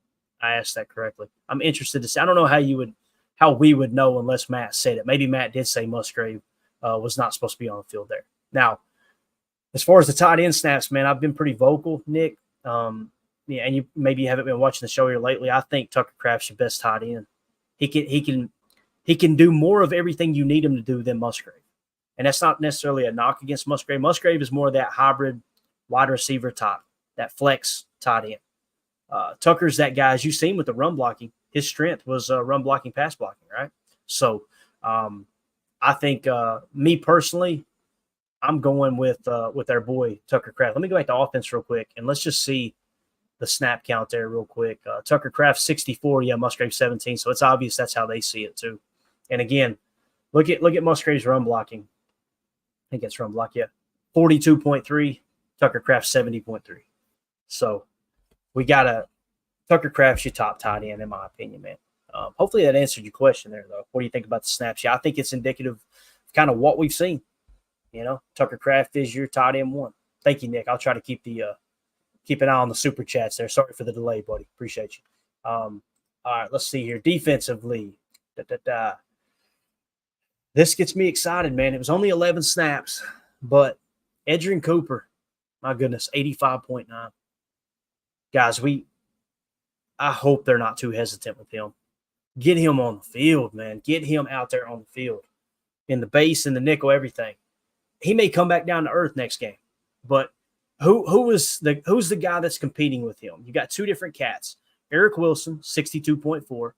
I asked that correctly. I'm interested to see. I don't know how we would know unless Matt said it. Maybe Matt did say Musgrave was not supposed to be on the field there. Now, as far as the tight end snaps, man, I've been pretty vocal, Nick. Yeah, and maybe you haven't been watching the show here lately. I think Tucker Kraft's your best tight end. He can do more of everything you need him to do than Musgrave. And that's not necessarily a knock against Musgrave. Musgrave is more of that hybrid wide receiver type, that flex tight end. Tucker's that guy, as you've seen with the run blocking. His strength was run blocking, pass blocking, right? So I think me personally, I'm going with our boy Tucker Kraft. Let me go back to offense real quick, and let's just see the snap count there real quick. Tucker Kraft 64, yeah, Musgrave 17. So it's obvious that's how they see it too. And again, look at Musgrave's run blocking. I think it's run block, yeah, 42.3. Tucker Kraft 70.3. So we got Tucker Kraft's your top tight end in my opinion, man. Hopefully that answered your question there, though. What do you think about the snaps? Yeah, I think it's indicative of kind of what we've seen. You know, Tucker Kraft is your tight end one. Thank you, Nick. I'll try to keep an eye on the super chats there. Sorry for the delay, buddy. Appreciate you. All right, let's see here. Defensively, this gets me excited, man. It was only 11 snaps, but Edgerrin Cooper, my goodness, 85.9. Guys, I hope they're not too hesitant with him. Get him on the field, man. Get him out there on the field. In the base, in the nickel, everything. He may come back down to earth next game, but who's the guy that's competing with him? You got two different cats. Eric Wilson, 62.4,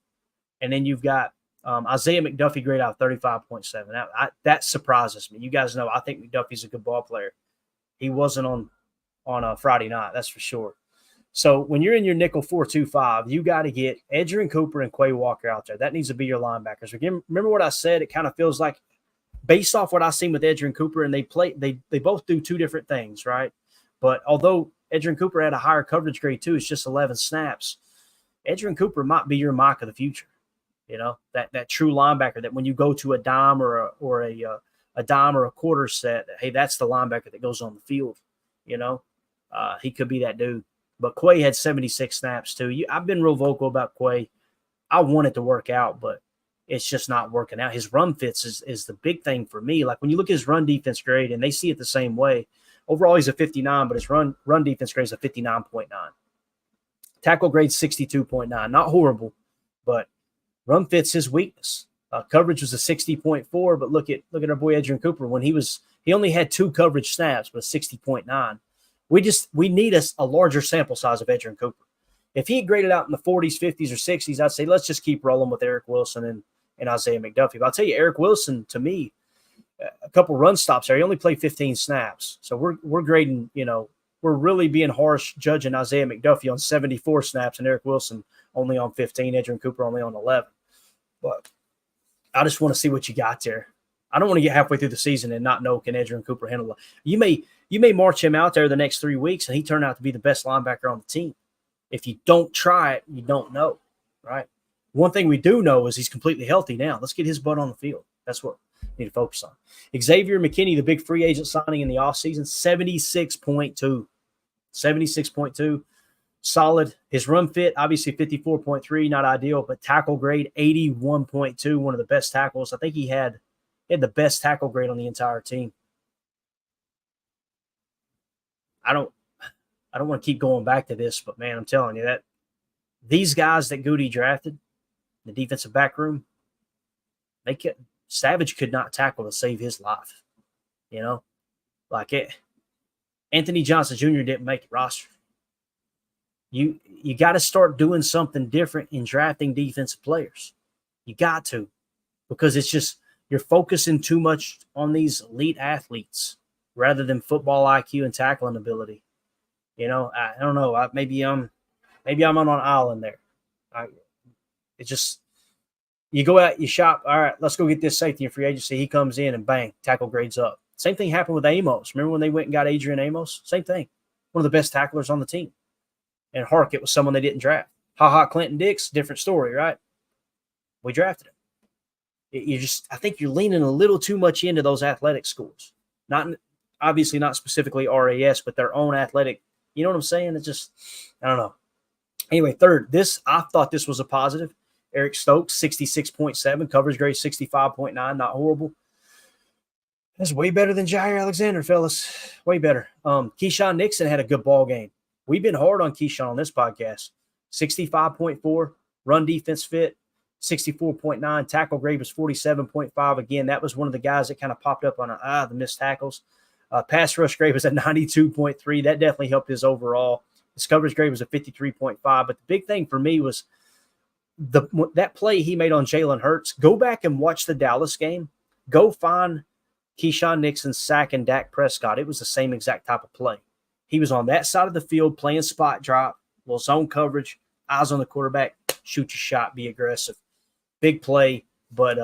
and then you've got Isaiah McDuffie grade out 35.7. That surprises me. You guys know I think McDuffie's a good ball player. He wasn't on a Friday night, that's for sure. So when you're in your nickel 4-2-5, you got to get Edgerrin Cooper and Quay Walker out there. That needs to be your linebackers. Remember what I said? It kind of feels like, based off what I've seen with Edgerrin Cooper, and they both do two different things, right? But although Edgerrin Cooper had a higher coverage grade too, it's just 11 snaps. Edgerrin Cooper might be your Mike of the future. You know, that true linebacker that when you go to a dime or a dime or a quarter set, hey, that's the linebacker that goes on the field. You know, he could be that dude. But Quay had 76 snaps too. I've been real vocal about Quay. I want it to work out, but it's just not working out. His run fits is the big thing for me. Like when you look at his run defense grade, and they see it the same way. Overall, he's a 59, but his run defense grade is a 59.9. Tackle grade 62.9. Not horrible, but run fits his weakness. Coverage was a 60.4, but look at our boy Edgerrin Cooper. When he only had 2 coverage snaps, but 60.9. We need a larger sample size of Edgerrin Cooper. If he had graded out in the 40s, 50s, or 60s, I'd say let's just keep rolling with Eric Wilson and Isaiah McDuffie. But I'll tell you, Eric Wilson, to me, a couple run stops there. He only played 15 snaps. So we're grading, you know, we're really being harsh judging Isaiah McDuffie on 74 snaps and Eric Wilson only on 15, Edgerrin Cooper only on 11. But I just want to see what you got there. I don't want to get halfway through the season and not know can Edgerrin Cooper handle it. You may march him out there the next 3 weeks and he turned out to be the best linebacker on the team. If you don't try it, you don't know, right? One thing we do know is he's completely healthy now. Let's get his butt on the field. That's what we need to focus on. Xavier McKinney, the big free agent signing in the offseason, 76.2. 76.2. Solid. His run fit, obviously 54.3, not ideal, but tackle grade 81.2, one of the best tackles. I think he had the best tackle grade on the entire team. I don't want to keep going back to this, but man, I'm telling you that these guys that Goody drafted, the defensive back room, Savage could not tackle to save his life. You know, like it. Anthony Johnson Jr. didn't make the roster. You got to start doing something different in drafting defensive players. You got to, because it's just you're focusing too much on these elite athletes rather than football IQ and tackling ability. You know, I don't know. Maybe I'm on an island there. It just you go out, you shop. All right, let's go get this safety in free agency. He comes in and bang, tackle grades up. Same thing happened with Amos. Remember when they went and got Adrian Amos? Same thing. One of the best tacklers on the team. And Hark, it was someone they didn't draft. Ha-ha, Clinton Dix, different story, right? We drafted him. I think you're leaning a little too much into those athletic schools. Not obviously not specifically RAS, but their own athletic. You know what I'm saying? It's just, I don't know. Anyway, third, I thought this was a positive. Eric Stokes, 66.7, coverage grade 65.9, not horrible. That's way better than Jair Alexander, fellas. Way better. Keyshawn Nixon had a good ball game. We've been hard on Keyshawn on this podcast. 65.4, run defense fit, 64.9, tackle grade was 47.5. Again, that was one of the guys that kind of popped up on the missed tackles. Pass rush grade was at 92.3. That definitely helped his overall. His coverage grade was a 53.5. But the big thing for me was that play he made on Jalen Hurts. Go back and watch the Dallas game. Go find Keyshawn Nixon's sack and Dak Prescott. It was the same exact type of play. He was on that side of the field playing spot drop, little zone coverage, eyes on the quarterback, shoot your shot, be aggressive. Big play, but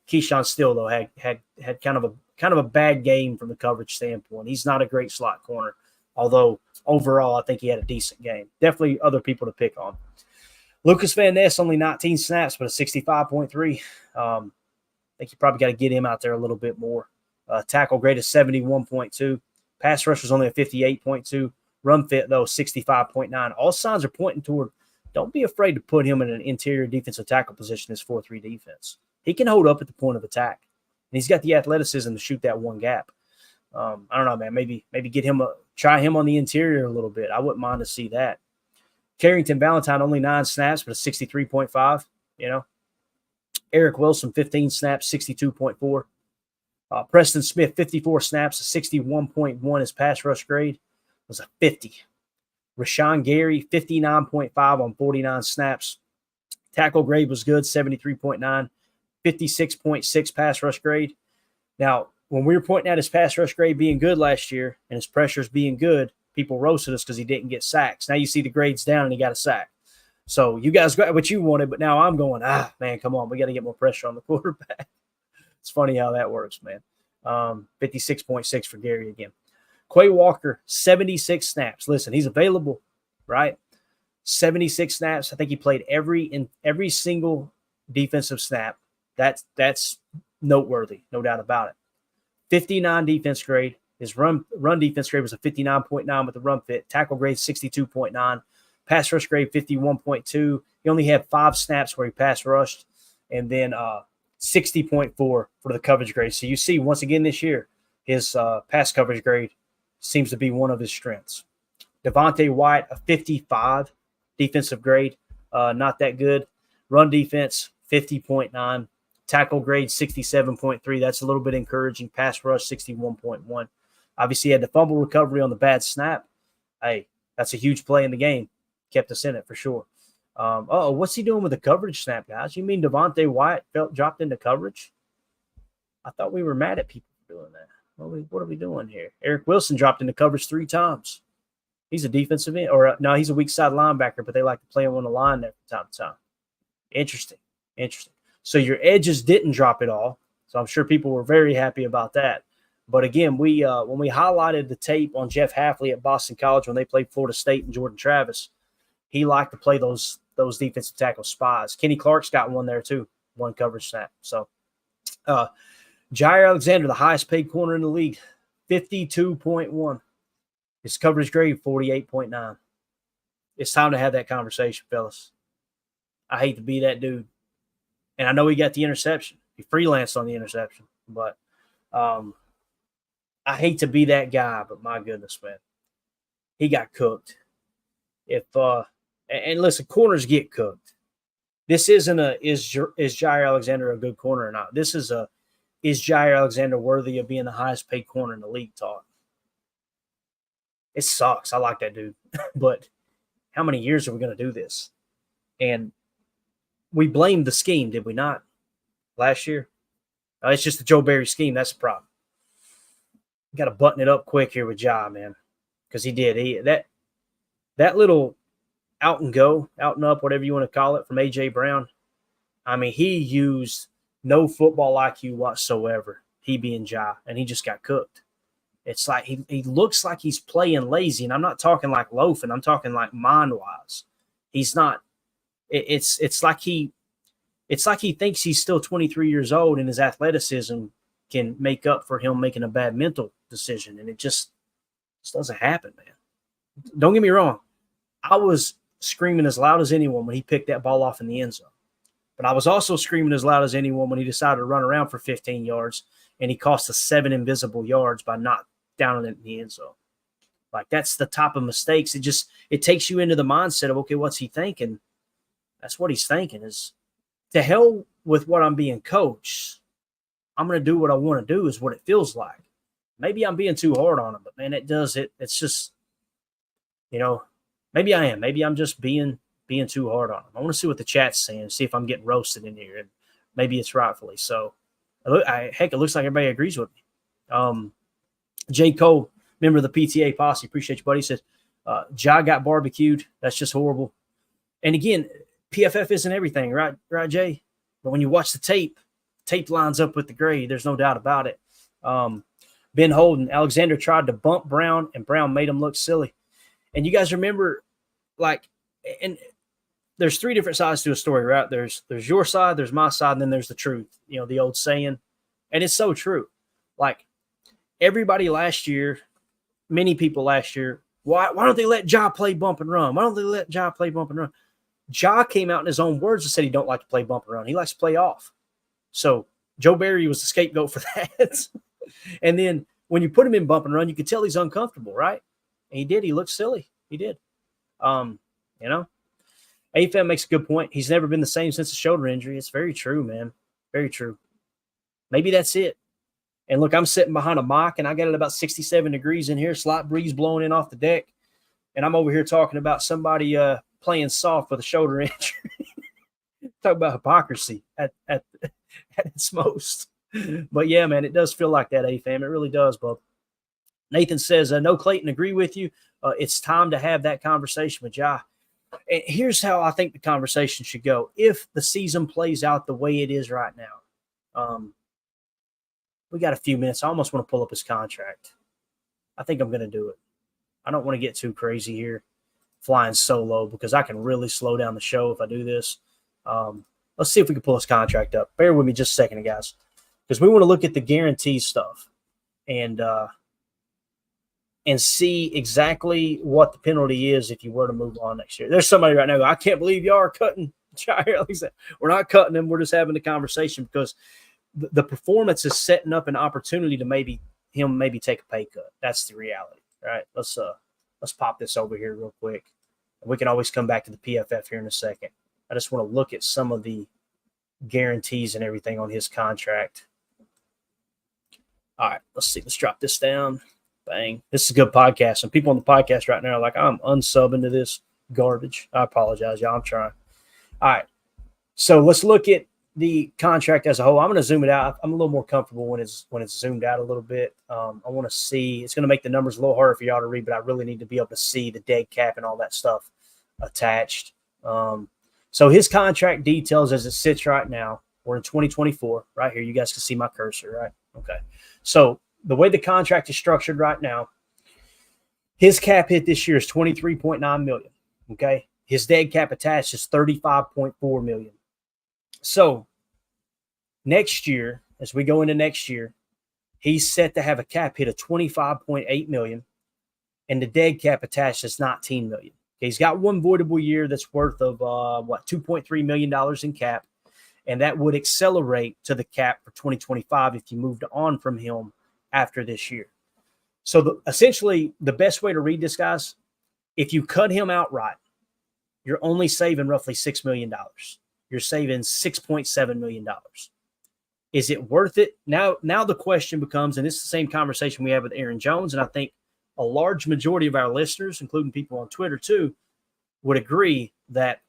Keyshawn still though had kind of a bad game from the coverage standpoint. He's not a great slot corner, although overall I think he had a decent game. Definitely other people to pick on. Lucas Van Ness, only 19 snaps, but a 65.3. I think you probably got to get him out there a little bit more. Tackle grade is 71.2. Pass rush was only a 58.2. Run fit, though, 65.9. All signs are pointing toward don't be afraid to put him in an interior defensive tackle position as 4-3 defense. He can hold up at the point of attack. And he's got the athleticism to shoot that one gap. I don't know, man. Maybe get him try him on the interior a little bit. I wouldn't mind to see that. Carrington Valentine, only 9 snaps, but a 63.5, you know. Eric Wilson, 15 snaps, 62.4. Preston Smith, 54 snaps, a 61.1. His pass rush grade was a 50. Rashawn Gary, 59.5 on 49 snaps. Tackle grade was good, 73.9. 56.6 pass rush grade. Now, when we were pointing out his pass rush grade being good last year and his pressures being good, people roasted us because he didn't get sacks. Now you see the grades down and he got a sack. So you guys got what you wanted, but now I'm going, man, come on. We got to get more pressure on the quarterback. It's funny how that works, man. 56.6 for Gary again. Quay Walker, 76 snaps. Listen, he's available, right? 76 snaps. I think he played every single defensive snap. That's noteworthy, no doubt about it. 59 defense grade. His run defense grade was a 59.9 with the run fit. Tackle grade 62.9. Pass rush grade 51.2. He only had 5 snaps where he pass rushed, and then 60.4 for the coverage grade. So you see, once again this year, his pass coverage grade seems to be one of his strengths. Devontae White, a 55 defensive grade, not that good. Run defense 50.9. Tackle grade 67.3. That's a little bit encouraging. Pass rush 61.1. Obviously, he had the fumble recovery on the bad snap. Hey, that's a huge play in the game. Kept us in it for sure. What's he doing with the coverage snap, guys? You mean Devontae White dropped into coverage? I thought we were mad at people for doing that. What are we doing here? Eric Wilson dropped into coverage 3 times. He's a defensive end, no, he's a weak side linebacker, but they like to play him on the line there from time to time. Interesting. So your edges didn't drop at all. So I'm sure people were very happy about that. But again, we when we highlighted the tape on Jeff Hafley at Boston College when they played Florida State and Jordan Travis, he liked to play those defensive tackle spies. Kenny Clark's got one there too, one coverage snap. So Jair Alexander, the highest paid corner in the league, 52.1. His coverage grade, 48.9. It's time to have that conversation, fellas. I hate to be that dude. And I know he got the interception. He freelanced on the interception. But I hate to be that guy, but my goodness, man. He got cooked. And listen, corners get cooked. This isn't is Jair Alexander a good corner or not? This is is Jair Alexander worthy of being the highest paid corner in the league talk? It sucks. I like that dude. But how many years are we going to do this? And we blamed the scheme, did we not? Last year? It's just the Joe Barry scheme. That's the problem. You got to button it up quick here with Ja, man. Because he did. That little out and go, out and up, whatever you want to call it, from A.J. Brown. I mean, he used no football IQ whatsoever, he being Ja, and he just got cooked. It's like he looks like he's playing lazy, and I'm not talking like loafing. I'm talking like mind-wise. He's not – it's like he it's like he thinks he's still 23 years old and his athleticism can make up for him making a bad mental decision. And it just doesn't happen, man. Don't get me wrong. I was screaming as loud as anyone when he picked that ball off in the end zone. But I was also screaming as loud as anyone when he decided to run around for 15 yards and he cost us 7 invisible yards by not downing it in the end zone. Like, that's the type of mistakes. It takes you into the mindset of, okay, what's he thinking? That's what he's thinking is, to hell with what I'm being coached. I'm going to do what I want to do is what it feels like. Maybe I'm being too hard on him, but man, it's just, maybe I am. Maybe I'm just being too hard on him. I want to see what the chat's saying, see if I'm getting roasted in here, and maybe it's rightfully so. Heck, it looks like everybody agrees with me. J. Cole, member of the PTA posse, appreciate you, buddy, says, Ja got barbecued. That's just horrible. And again, PFF isn't everything, right, Jay? But when you watch the tape lines up with the grade. There's no doubt about it. Ben Holden, Alexander tried to bump Brown, and Brown made him look silly. And you guys remember, and there's 3 different sides to a story, right? There's your side, there's my side, and then there's the truth. The old saying. And it's so true. Like, everybody last year, many people last year, why don't they let Ja play bump and run? Why don't they let Ja play bump and run? Ja came out in his own words and said he don't like to play bump and run. He likes to play off. So Joe Barry was the scapegoat for that. And then when you put him in bump and run, you could tell he's uncomfortable, right? And he did. He looked silly. He did. AFM makes a good point. He's never been the same since the shoulder injury. It's very true, man. Very true. Maybe that's it. And look, I'm sitting behind a mic, and I got it about 67 degrees in here, slight breeze blowing in off the deck. And I'm over here talking about somebody playing soft with a shoulder injury. Talk about hypocrisy at its most. But yeah, man, it does feel like that, AFAM. It really does, bub. Nathan says, no, Clayton, agree with you. It's time to have that conversation with Ja. And here's how I think the conversation should go. If the season plays out the way it is right now, we got a few minutes. I almost want to pull up his contract. I think I'm going to do it. I don't want to get too crazy here flying solo because I can really slow down the show if I do this. Let's see if we can pull his contract up. Bear with me just a second, guys, because we want to look at the guarantee stuff and see exactly what the penalty is if you were to move on next year. There's somebody right now, I can't believe y'all are cutting Jair. We're not cutting him. We're just having a conversation because the performance is setting up an opportunity to maybe take a pay cut. That's the reality, right? Let's pop this over here real quick. We can always come back to the PFF here in a second. I just want to look at some of the guarantees and everything on his contract. All right, let's see. Let's drop this down. Bang. This is a good podcast. And people on the podcast right now are like, I'm unsubbing to this garbage. I apologize, y'all. I'm trying. All right. So let's look at the contract as a whole. I'm going to zoom it out. I'm a little more comfortable when it's zoomed out a little bit. I want to see. It's going to make the numbers a little harder for y'all to read, but I really need to be able to see the dead cap and all that stuff attached. So his contract details as it sits right now, we're in 2024. Right here, you guys can see my cursor, right? Okay. So the way the contract is structured right now, his cap hit this year is $23.9 million. Okay. His dead cap attached is $35.4 million. So next year, as we go into next year, he's set to have a cap hit of $25.8 million, and the dead cap attached is $19 million. Okay, he's got one voidable year that's worth of $2.3 million in cap, and that would accelerate to the cap for 2025 if you moved on from him after this year. So essentially, the best way to read this, guys, if you cut him outright, you're only saving roughly $6 million. You're saving $6.7 million. Is it worth it? Now the question becomes, and it's the same conversation we have with Aaron Jones, and I think a large majority of our listeners, including people on Twitter too, would agree that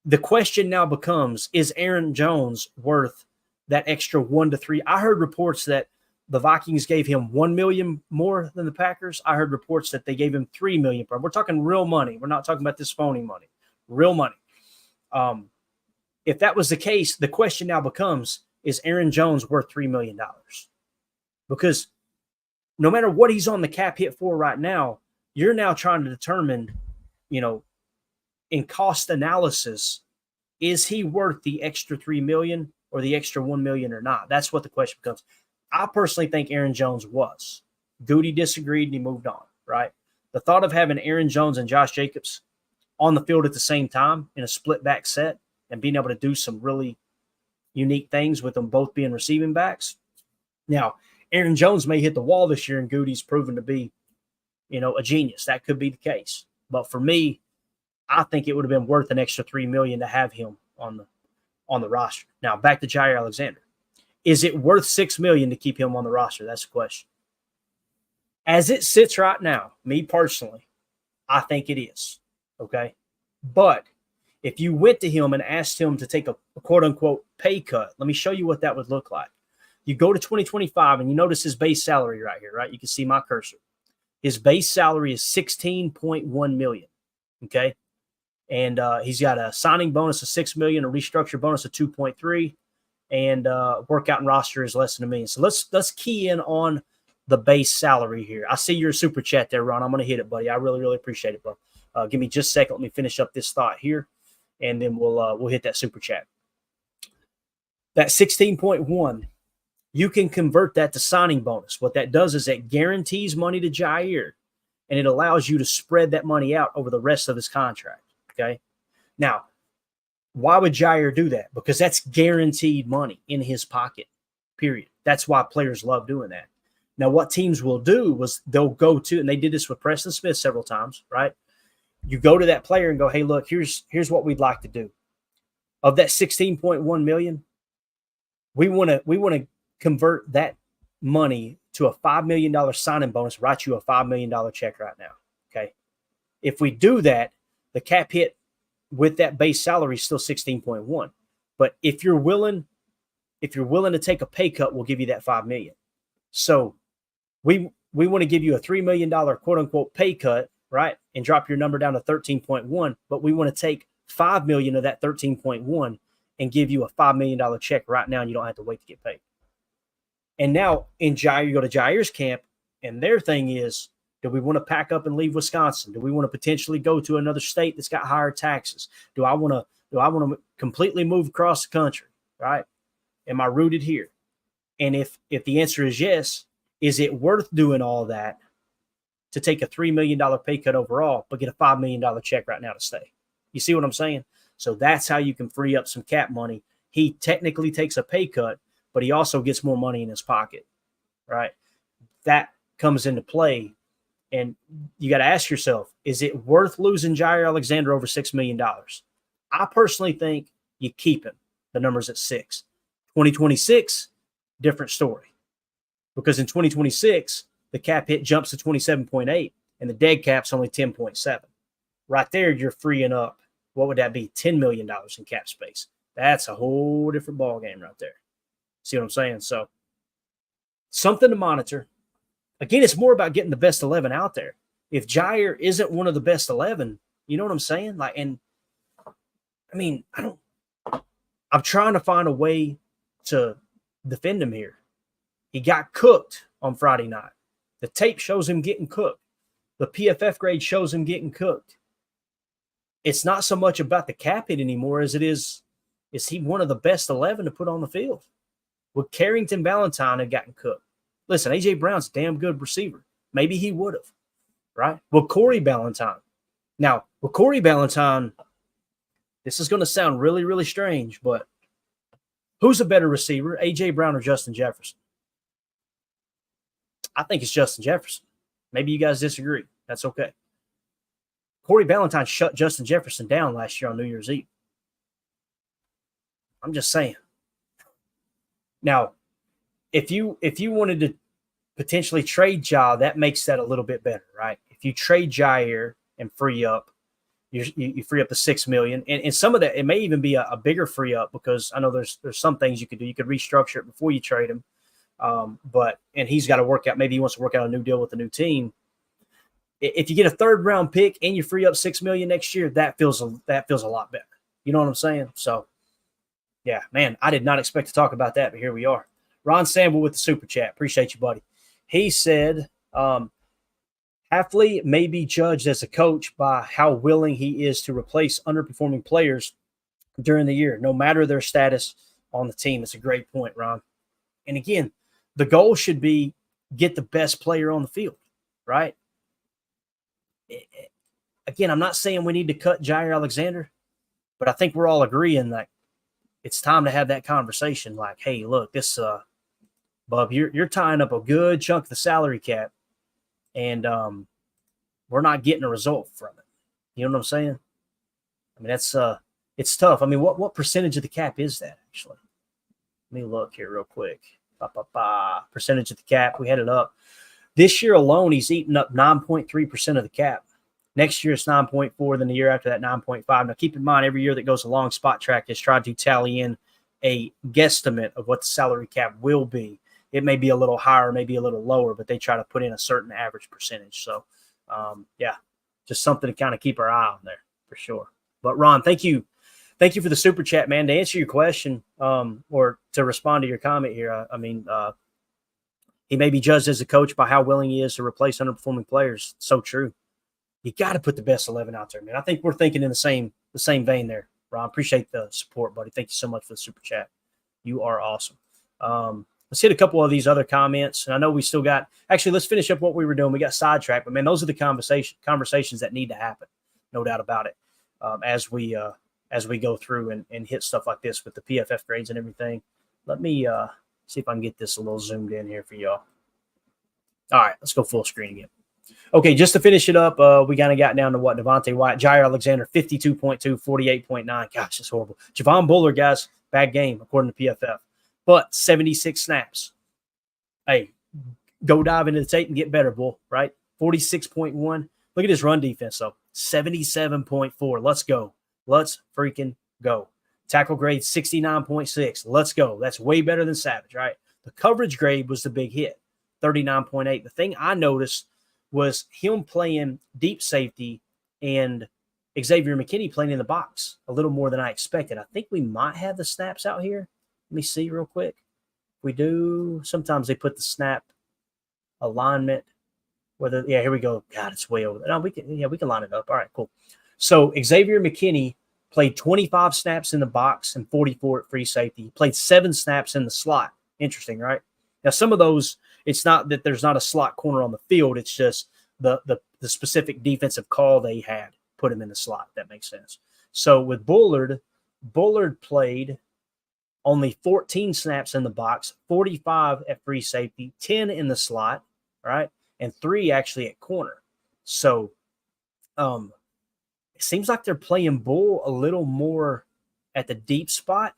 the question now becomes, is Aaron Jones worth that extra 1 to 3? I heard reports that the Vikings gave him $1 million more than the Packers. I heard reports that they gave him $3 million. We're talking real money. We're not talking about this phony money. Real money. If that was the case, the question now becomes, is Aaron Jones worth $3 million? Because no matter what he's on the cap hit for right now, you're now trying to determine, in cost analysis, is he worth the extra $3 million or the extra $1 million or not? That's what the question becomes. I personally think Aaron Jones was. Goody disagreed and he moved on, right? The thought of having Aaron Jones and Josh Jacobs on the field at the same time in a split back set and being able to do some really unique things with them both being receiving backs. Now, Aaron Jones may hit the wall this year and Goody's proven to be, a genius. That could be the case. But for me, I think it would have been worth an extra $3 million to have him on the roster. Now, back to Jaire Alexander. Is it worth $6 million to keep him on the roster? That's the question. As it sits right now, me personally, I think it is. Okay. But if you went to him and asked him to take a quote unquote pay cut, let me show you what that would look like. You go to 2025 and you notice his base salary right here, right? You can see my cursor. His base salary is $16.1 million. Okay. And he's got a signing bonus of $6 million, a restructure bonus of 2.3, and workout and roster is less than $1 million. So let's key in on the base salary here. I see your super chat there, Ron. I'm going to hit it, buddy. I really, really appreciate it, bro. Give me just a second. Let me finish up this thought here, and then we'll hit that super chat. That 16.1, you can convert that to signing bonus. What that does is it guarantees money to Jaire, and it allows you to spread that money out over the rest of his contract. Okay. Now, why would Jaire do that? Because that's guaranteed money in his pocket, period. That's why players love doing that. Now, what teams will do was they'll go to, and they did this with Preston Smith several times, right? You go to that player and go, hey, look, here's what we'd like to do. Of that $16.1 million, we want to convert that money to a $5 million signing bonus, write you a $5 million check right now. Okay. If we do that, the cap hit with that base salary is still 16.1. But if you're willing to take a pay cut, we'll give you that $5 million. So we want to give you a $3 million quote unquote pay cut, right? And drop your number down to 13.1. But we want to take $5 million of that 13.1 and give you a $5 million check right now, and you don't have to wait to get paid. And now in Jaire, you go to Jaire's camp, and their thing is, do we want to pack up and leave Wisconsin? Do we want to potentially go to another state that's got higher taxes? Do I want to completely move across the country? Right? Am I rooted here? And if the answer is yes, is it worth doing all that to take a $3 million pay cut overall, but get a $5 million check right now to stay? You see what I'm saying? So that's how you can free up some cap money. He technically takes a pay cut, but he also gets more money in his pocket, right? That comes into play. And you got to ask yourself, is it worth losing Jaire Alexander over $6 million? I personally think you keep him. The number's at 6. 2026, different story. Because in 2026, the cap hit jumps to 27.8 and the dead cap's only 10.7. Right there, you're freeing up, what would that be? $10 million in cap space. That's a whole different ballgame right there. See what I'm saying? So something to monitor. Again, it's more about getting the best 11 out there. If Jaire isn't one of the best 11, you know what I'm saying? I'm trying to find a way to defend him here. He got cooked on Friday night. The tape shows him getting cooked. The PFF grade shows him getting cooked. It's not so much about the cap hit anymore as it is he one of the best 11 to put on the field? Would Carrington Valentine have gotten cooked? Listen, A.J. Brown's a damn good receiver. Maybe he would have, right? Well, Corey Ballantyne. Now, with Corey Ballantyne, this is going to sound really, really strange, but who's a better receiver, A.J. Brown or Justin Jefferson? I think it's Justin Jefferson. Maybe you guys disagree. That's okay. Corey Ballantyne shut Justin Jefferson down last year on New Year's Eve. I'm just saying. Now, if you wanted to potentially trade Ja, that makes that a little bit better, right? If you trade Jaire and free up, you free up the $6 million, and some of that, it may even be a bigger free up, because I know there's some things you could do. You could restructure it before you trade him, and he's got to work out. Maybe he wants to work out a new deal with the new team. If you get a third round pick and you free up $6 million next year, that feels a lot better. You know what I'm saying? So, yeah, man, I did not expect to talk about that, but here we are. Ron Sample with the super chat. Appreciate you, buddy. He said, Hafley may be judged as a coach by how willing he is to replace underperforming players during the year, no matter their status on the team. It's a great point, Ron. And again, the goal should be get the best player on the field, right? Again, I'm not saying we need to cut Jaire Alexander, but I think we're all agreeing that it's time to have that conversation. Like, hey, look, this, Bub, you're tying up a good chunk of the salary cap, and we're not getting a result from it. You know what I'm saying? I mean, that's it's tough. I mean, what percentage of the cap is that actually? Let me look here real quick. Percentage of the cap. We had it up. This year alone, he's eaten up 9.3% of the cap. Next year, it's 9.4. Then the year after that, 9.5. Now, keep in mind, every year that goes along, Spot Track has tried to tally in a guesstimate of what the salary cap will be. It may be a little higher, maybe a little lower, but they try to put in a certain average percentage. So, yeah, just something to kind of keep our eye on there for sure. But, Ron, thank you. Thank you for the super chat, man. To answer your question or to respond to your comment here, I mean, he may be judged as a coach by how willing he is to replace underperforming players. So true. You got to put the best 11 out there, man. I think we're thinking in the same vein there, Ron. Appreciate the support, buddy. Thank you so much for the super chat. You are awesome. Let's hit a couple of these other comments. And I know we still got – actually, let's finish up what we were doing. We got sidetracked. But, man, those are the conversations that need to happen, no doubt about it, as we go through and hit stuff like this with the PFF grades and everything. Let me see if I can get this a little zoomed in here for y'all. All right, let's go full screen again. Okay, just to finish it up, we kind of got down to what? Devontae White, Jaire Alexander, 52.2, 48.9. Gosh, that's horrible. Javon Bullard, guys, bad game, according to PFF. But 76 snaps. Hey, go dive into the tape and get better, Bull, right? 46.1. Look at his run defense, though. 77.4. Let's go. Let's freaking go. Tackle grade, 69.6. Let's go. That's way better than Savage, right? The coverage grade was the big hit, 39.8. The thing I noticed was him playing deep safety and Xavier McKinney playing in the box a little more than I expected. I think we might have the snaps out here. Let me see real quick. We do. Sometimes they put the snap alignment. Yeah, here we go. God, it's way over there. No, we can line it up. All right, cool. So Xavier McKinney played 25 snaps in the box and 44 at free safety. He played 7 snaps in the slot. Interesting, right? Now, some of those, it's not that there's not a slot corner on the field. It's just the specific defensive call they had put him in the slot. If that makes sense. So with Bullard played only 14 snaps in the box, 45 at free safety, 10 in the slot, right? And 3 actually at corner. So it seems like they're playing Bull a little more at the deep spot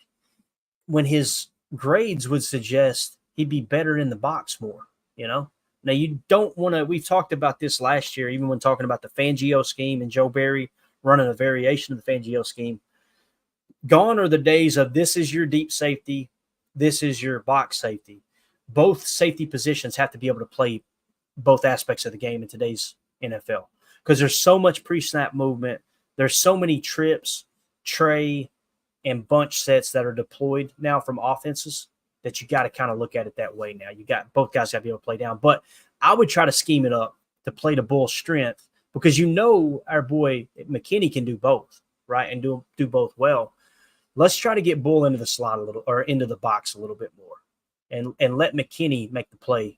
when his grades would suggest he'd be better in the box more, you know? Now, you don't want to – we've talked about this last year, even when talking about the Fangio scheme and Joe Barry running a variation of the Fangio scheme. Gone are the days of this is your deep safety, this is your box safety. Both safety positions have to be able to play both aspects of the game in today's NFL because there's so much pre-snap movement. There's so many trips, tray, and bunch sets that are deployed now from offenses that you got to kind of look at it that way now. You got both guys got to be able to play down. But I would try to scheme it up to play to Bull's strength because you know our boy McKinney can do both, right, and do both well. Let's try to get Bull into the slot a little or into the box a little bit more and let McKinney make the play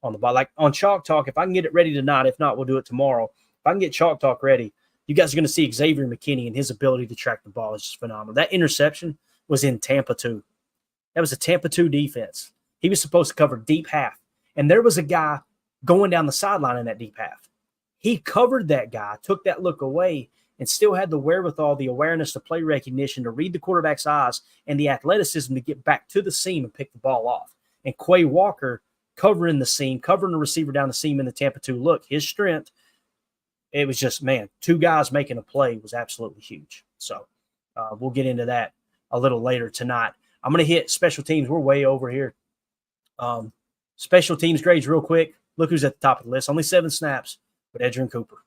on the ball. Like on Chalk Talk, if I can get it ready tonight, if not, we'll do it tomorrow. If I can get Chalk Talk ready, you guys are going to see Xavier McKinney and his ability to track the ball is just phenomenal. That interception was in Tampa 2. That was a Tampa 2 defense. He was supposed to cover deep half. And there was a guy going down the sideline in that deep half. He covered that guy, took that look away, and still had the wherewithal, the awareness, the play recognition to read the quarterback's eyes and the athleticism to get back to the seam and pick the ball off. And Quay Walker covering the seam, covering the receiver down the seam in the Tampa 2 look. His strength, it was just, man, 2 guys making a play was absolutely huge. So we'll get into that a little later tonight. I'm going to hit special teams. We're way over here. Special teams grades real quick. Look who's at the top of the list. Only 7 snaps, but Edgerrin Cooper.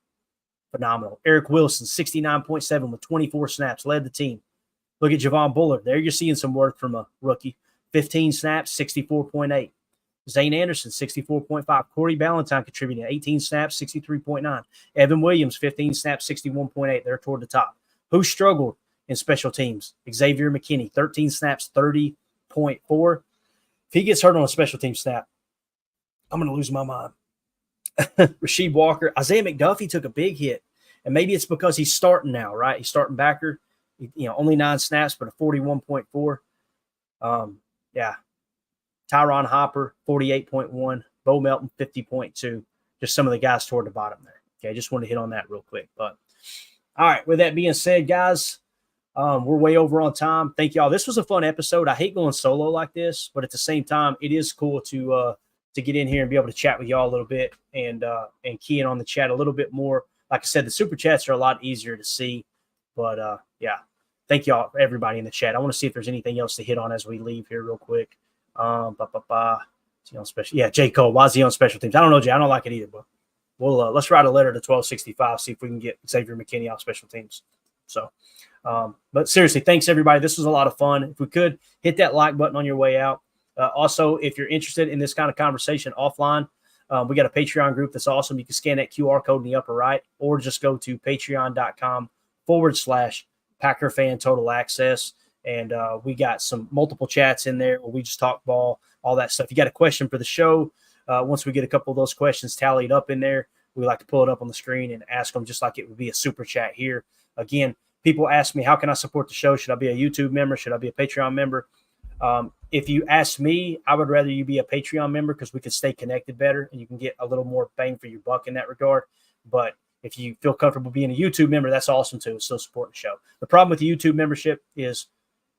Phenomenal. Eric Wilson, 69.7 with 24 snaps, led the team. Look at Javon Bullard. There you're seeing some work from a rookie. 15 snaps, 64.8. Zane Anderson, 64.5. Corey Ballantyne contributing 18 snaps, 63.9. Evan Williams, 15 snaps, 61.8. They're toward the top. Who struggled in special teams. Xavier McKinney, 13 snaps, 30.4. If he gets hurt on a special team snap, I'm going to lose my mind. Rasheed Walker, Isaiah McDuffie took a big hit, and maybe it's because he's starting now, right? He's starting backer. Only 9 snaps, but a 41.4. Yeah. Tyron Hopper, 48.1. Bo Melton, 50.2. Just some of the guys toward the bottom there. Okay, just want to hit on that real quick. But all right, with that being said, guys, we're way over on time. Thank y'all. This was a fun episode. I hate going solo like this, but at the same time, it is cool to get in here and be able to chat with y'all a little bit and key in on the chat a little bit more. Like I said, the super chats are a lot easier to see. But yeah, thank y'all, everybody in the chat. I want to see if there's anything else to hit on as we leave here real quick. Is he on special? Yeah, J. Cole. Why is he on special teams? I don't know, Jay. I don't like it either, but we'll let's write a letter to 1265, see if we can get Xavier McKinney off special teams. So, but seriously, thanks everybody. This was a lot of fun. If we could hit that like button on your way out. Also, if you're interested in this kind of conversation offline, we got a Patreon group that's awesome. You can scan that QR code in the upper right, or just go to patreon.com/Packer Fan Total Access. And we got some multiple chats in there where we just talk ball, all that stuff. You got a question for the show. Once we get a couple of those questions tallied up in there, we like to pull it up on the screen and ask them just like it would be a super chat here. Again, people ask me, how can I support the show? Should I be a YouTube member? Should I be a Patreon member? If you ask me, I would rather you be a Patreon member because we can stay connected better and you can get a little more bang for your buck in that regard. But if you feel comfortable being a YouTube member, that's awesome too. It's still supporting the show. The problem with the YouTube membership is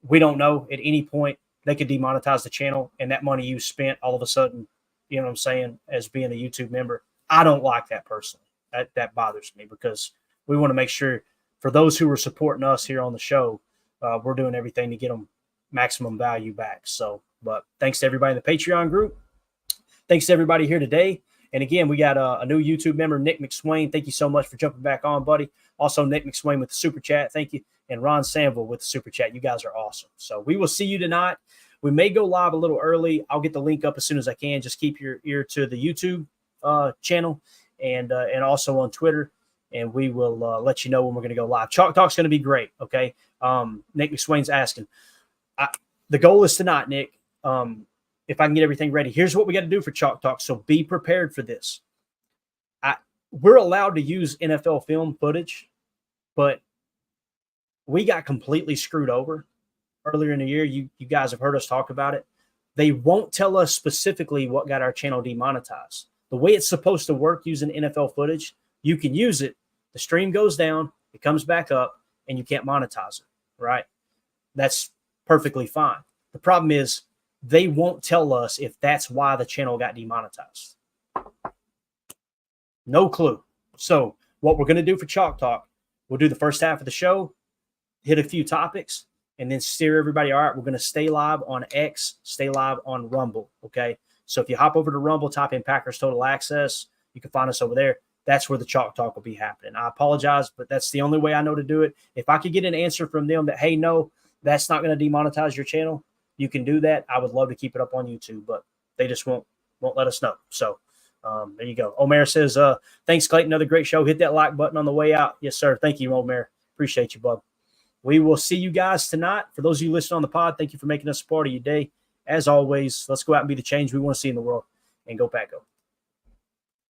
we don't know at any point they could demonetize the channel and that money you spent all of a sudden, you know what I'm saying, as being a YouTube member. I don't like that personally. That bothers me because we want to make sure for those who are supporting us here on the show, we're doing everything to get them maximum value back. So, but thanks to everybody in the Patreon group. Thanks to everybody here today. And again, we got a new YouTube member, Nick McSwain. Thank you so much for jumping back on, buddy. Also, Nick McSwain with the super chat. Thank you. And Ron Sanville with the super chat. You guys are awesome. So we will see you tonight. We may go live a little early. I'll get the link up as soon as I can. Just keep your ear to the YouTube channel and also on Twitter. And we will let you know when we're going to go live. Chalk Talk's going to be great, okay? Nick McSwain's asking. The goal is tonight, Nick, if I can get everything ready. Here's what we got to do for Chalk Talk, so be prepared for this. We're allowed to use NFL film footage, but we got completely screwed over earlier in the year. You guys have heard us talk about it. They won't tell us specifically what got our channel demonetized. The way it's supposed to work using NFL footage, you can use it. The stream goes down, it comes back up, and you can't monetize it, right? That's perfectly fine. The problem is they won't tell us if that's why the channel got demonetized. No clue. So what we're going to do for Chalk Talk, we'll do the first half of the show, hit a few topics, and then steer everybody. All right, we're going to stay live on X, stay live on Rumble, okay? So if you hop over to Rumble, type in Packers Total Access, you can find us over there. That's where the Chalk Talk will be happening. I apologize, but that's the only way I know to do it. If I could get an answer from them that, hey, no, that's not going to demonetize your channel, you can do that. I would love to keep it up on YouTube, but they just won't let us know. So there you go. Omer says, thanks, Clayton. Another great show. Hit that like button on the way out. Yes, sir. Thank you, Omer. Appreciate you, bud. We will see you guys tonight. For those of you listening on the pod, thank you for making us a part of your day. As always, let's go out and be the change we want to see in the world and go Pack Go.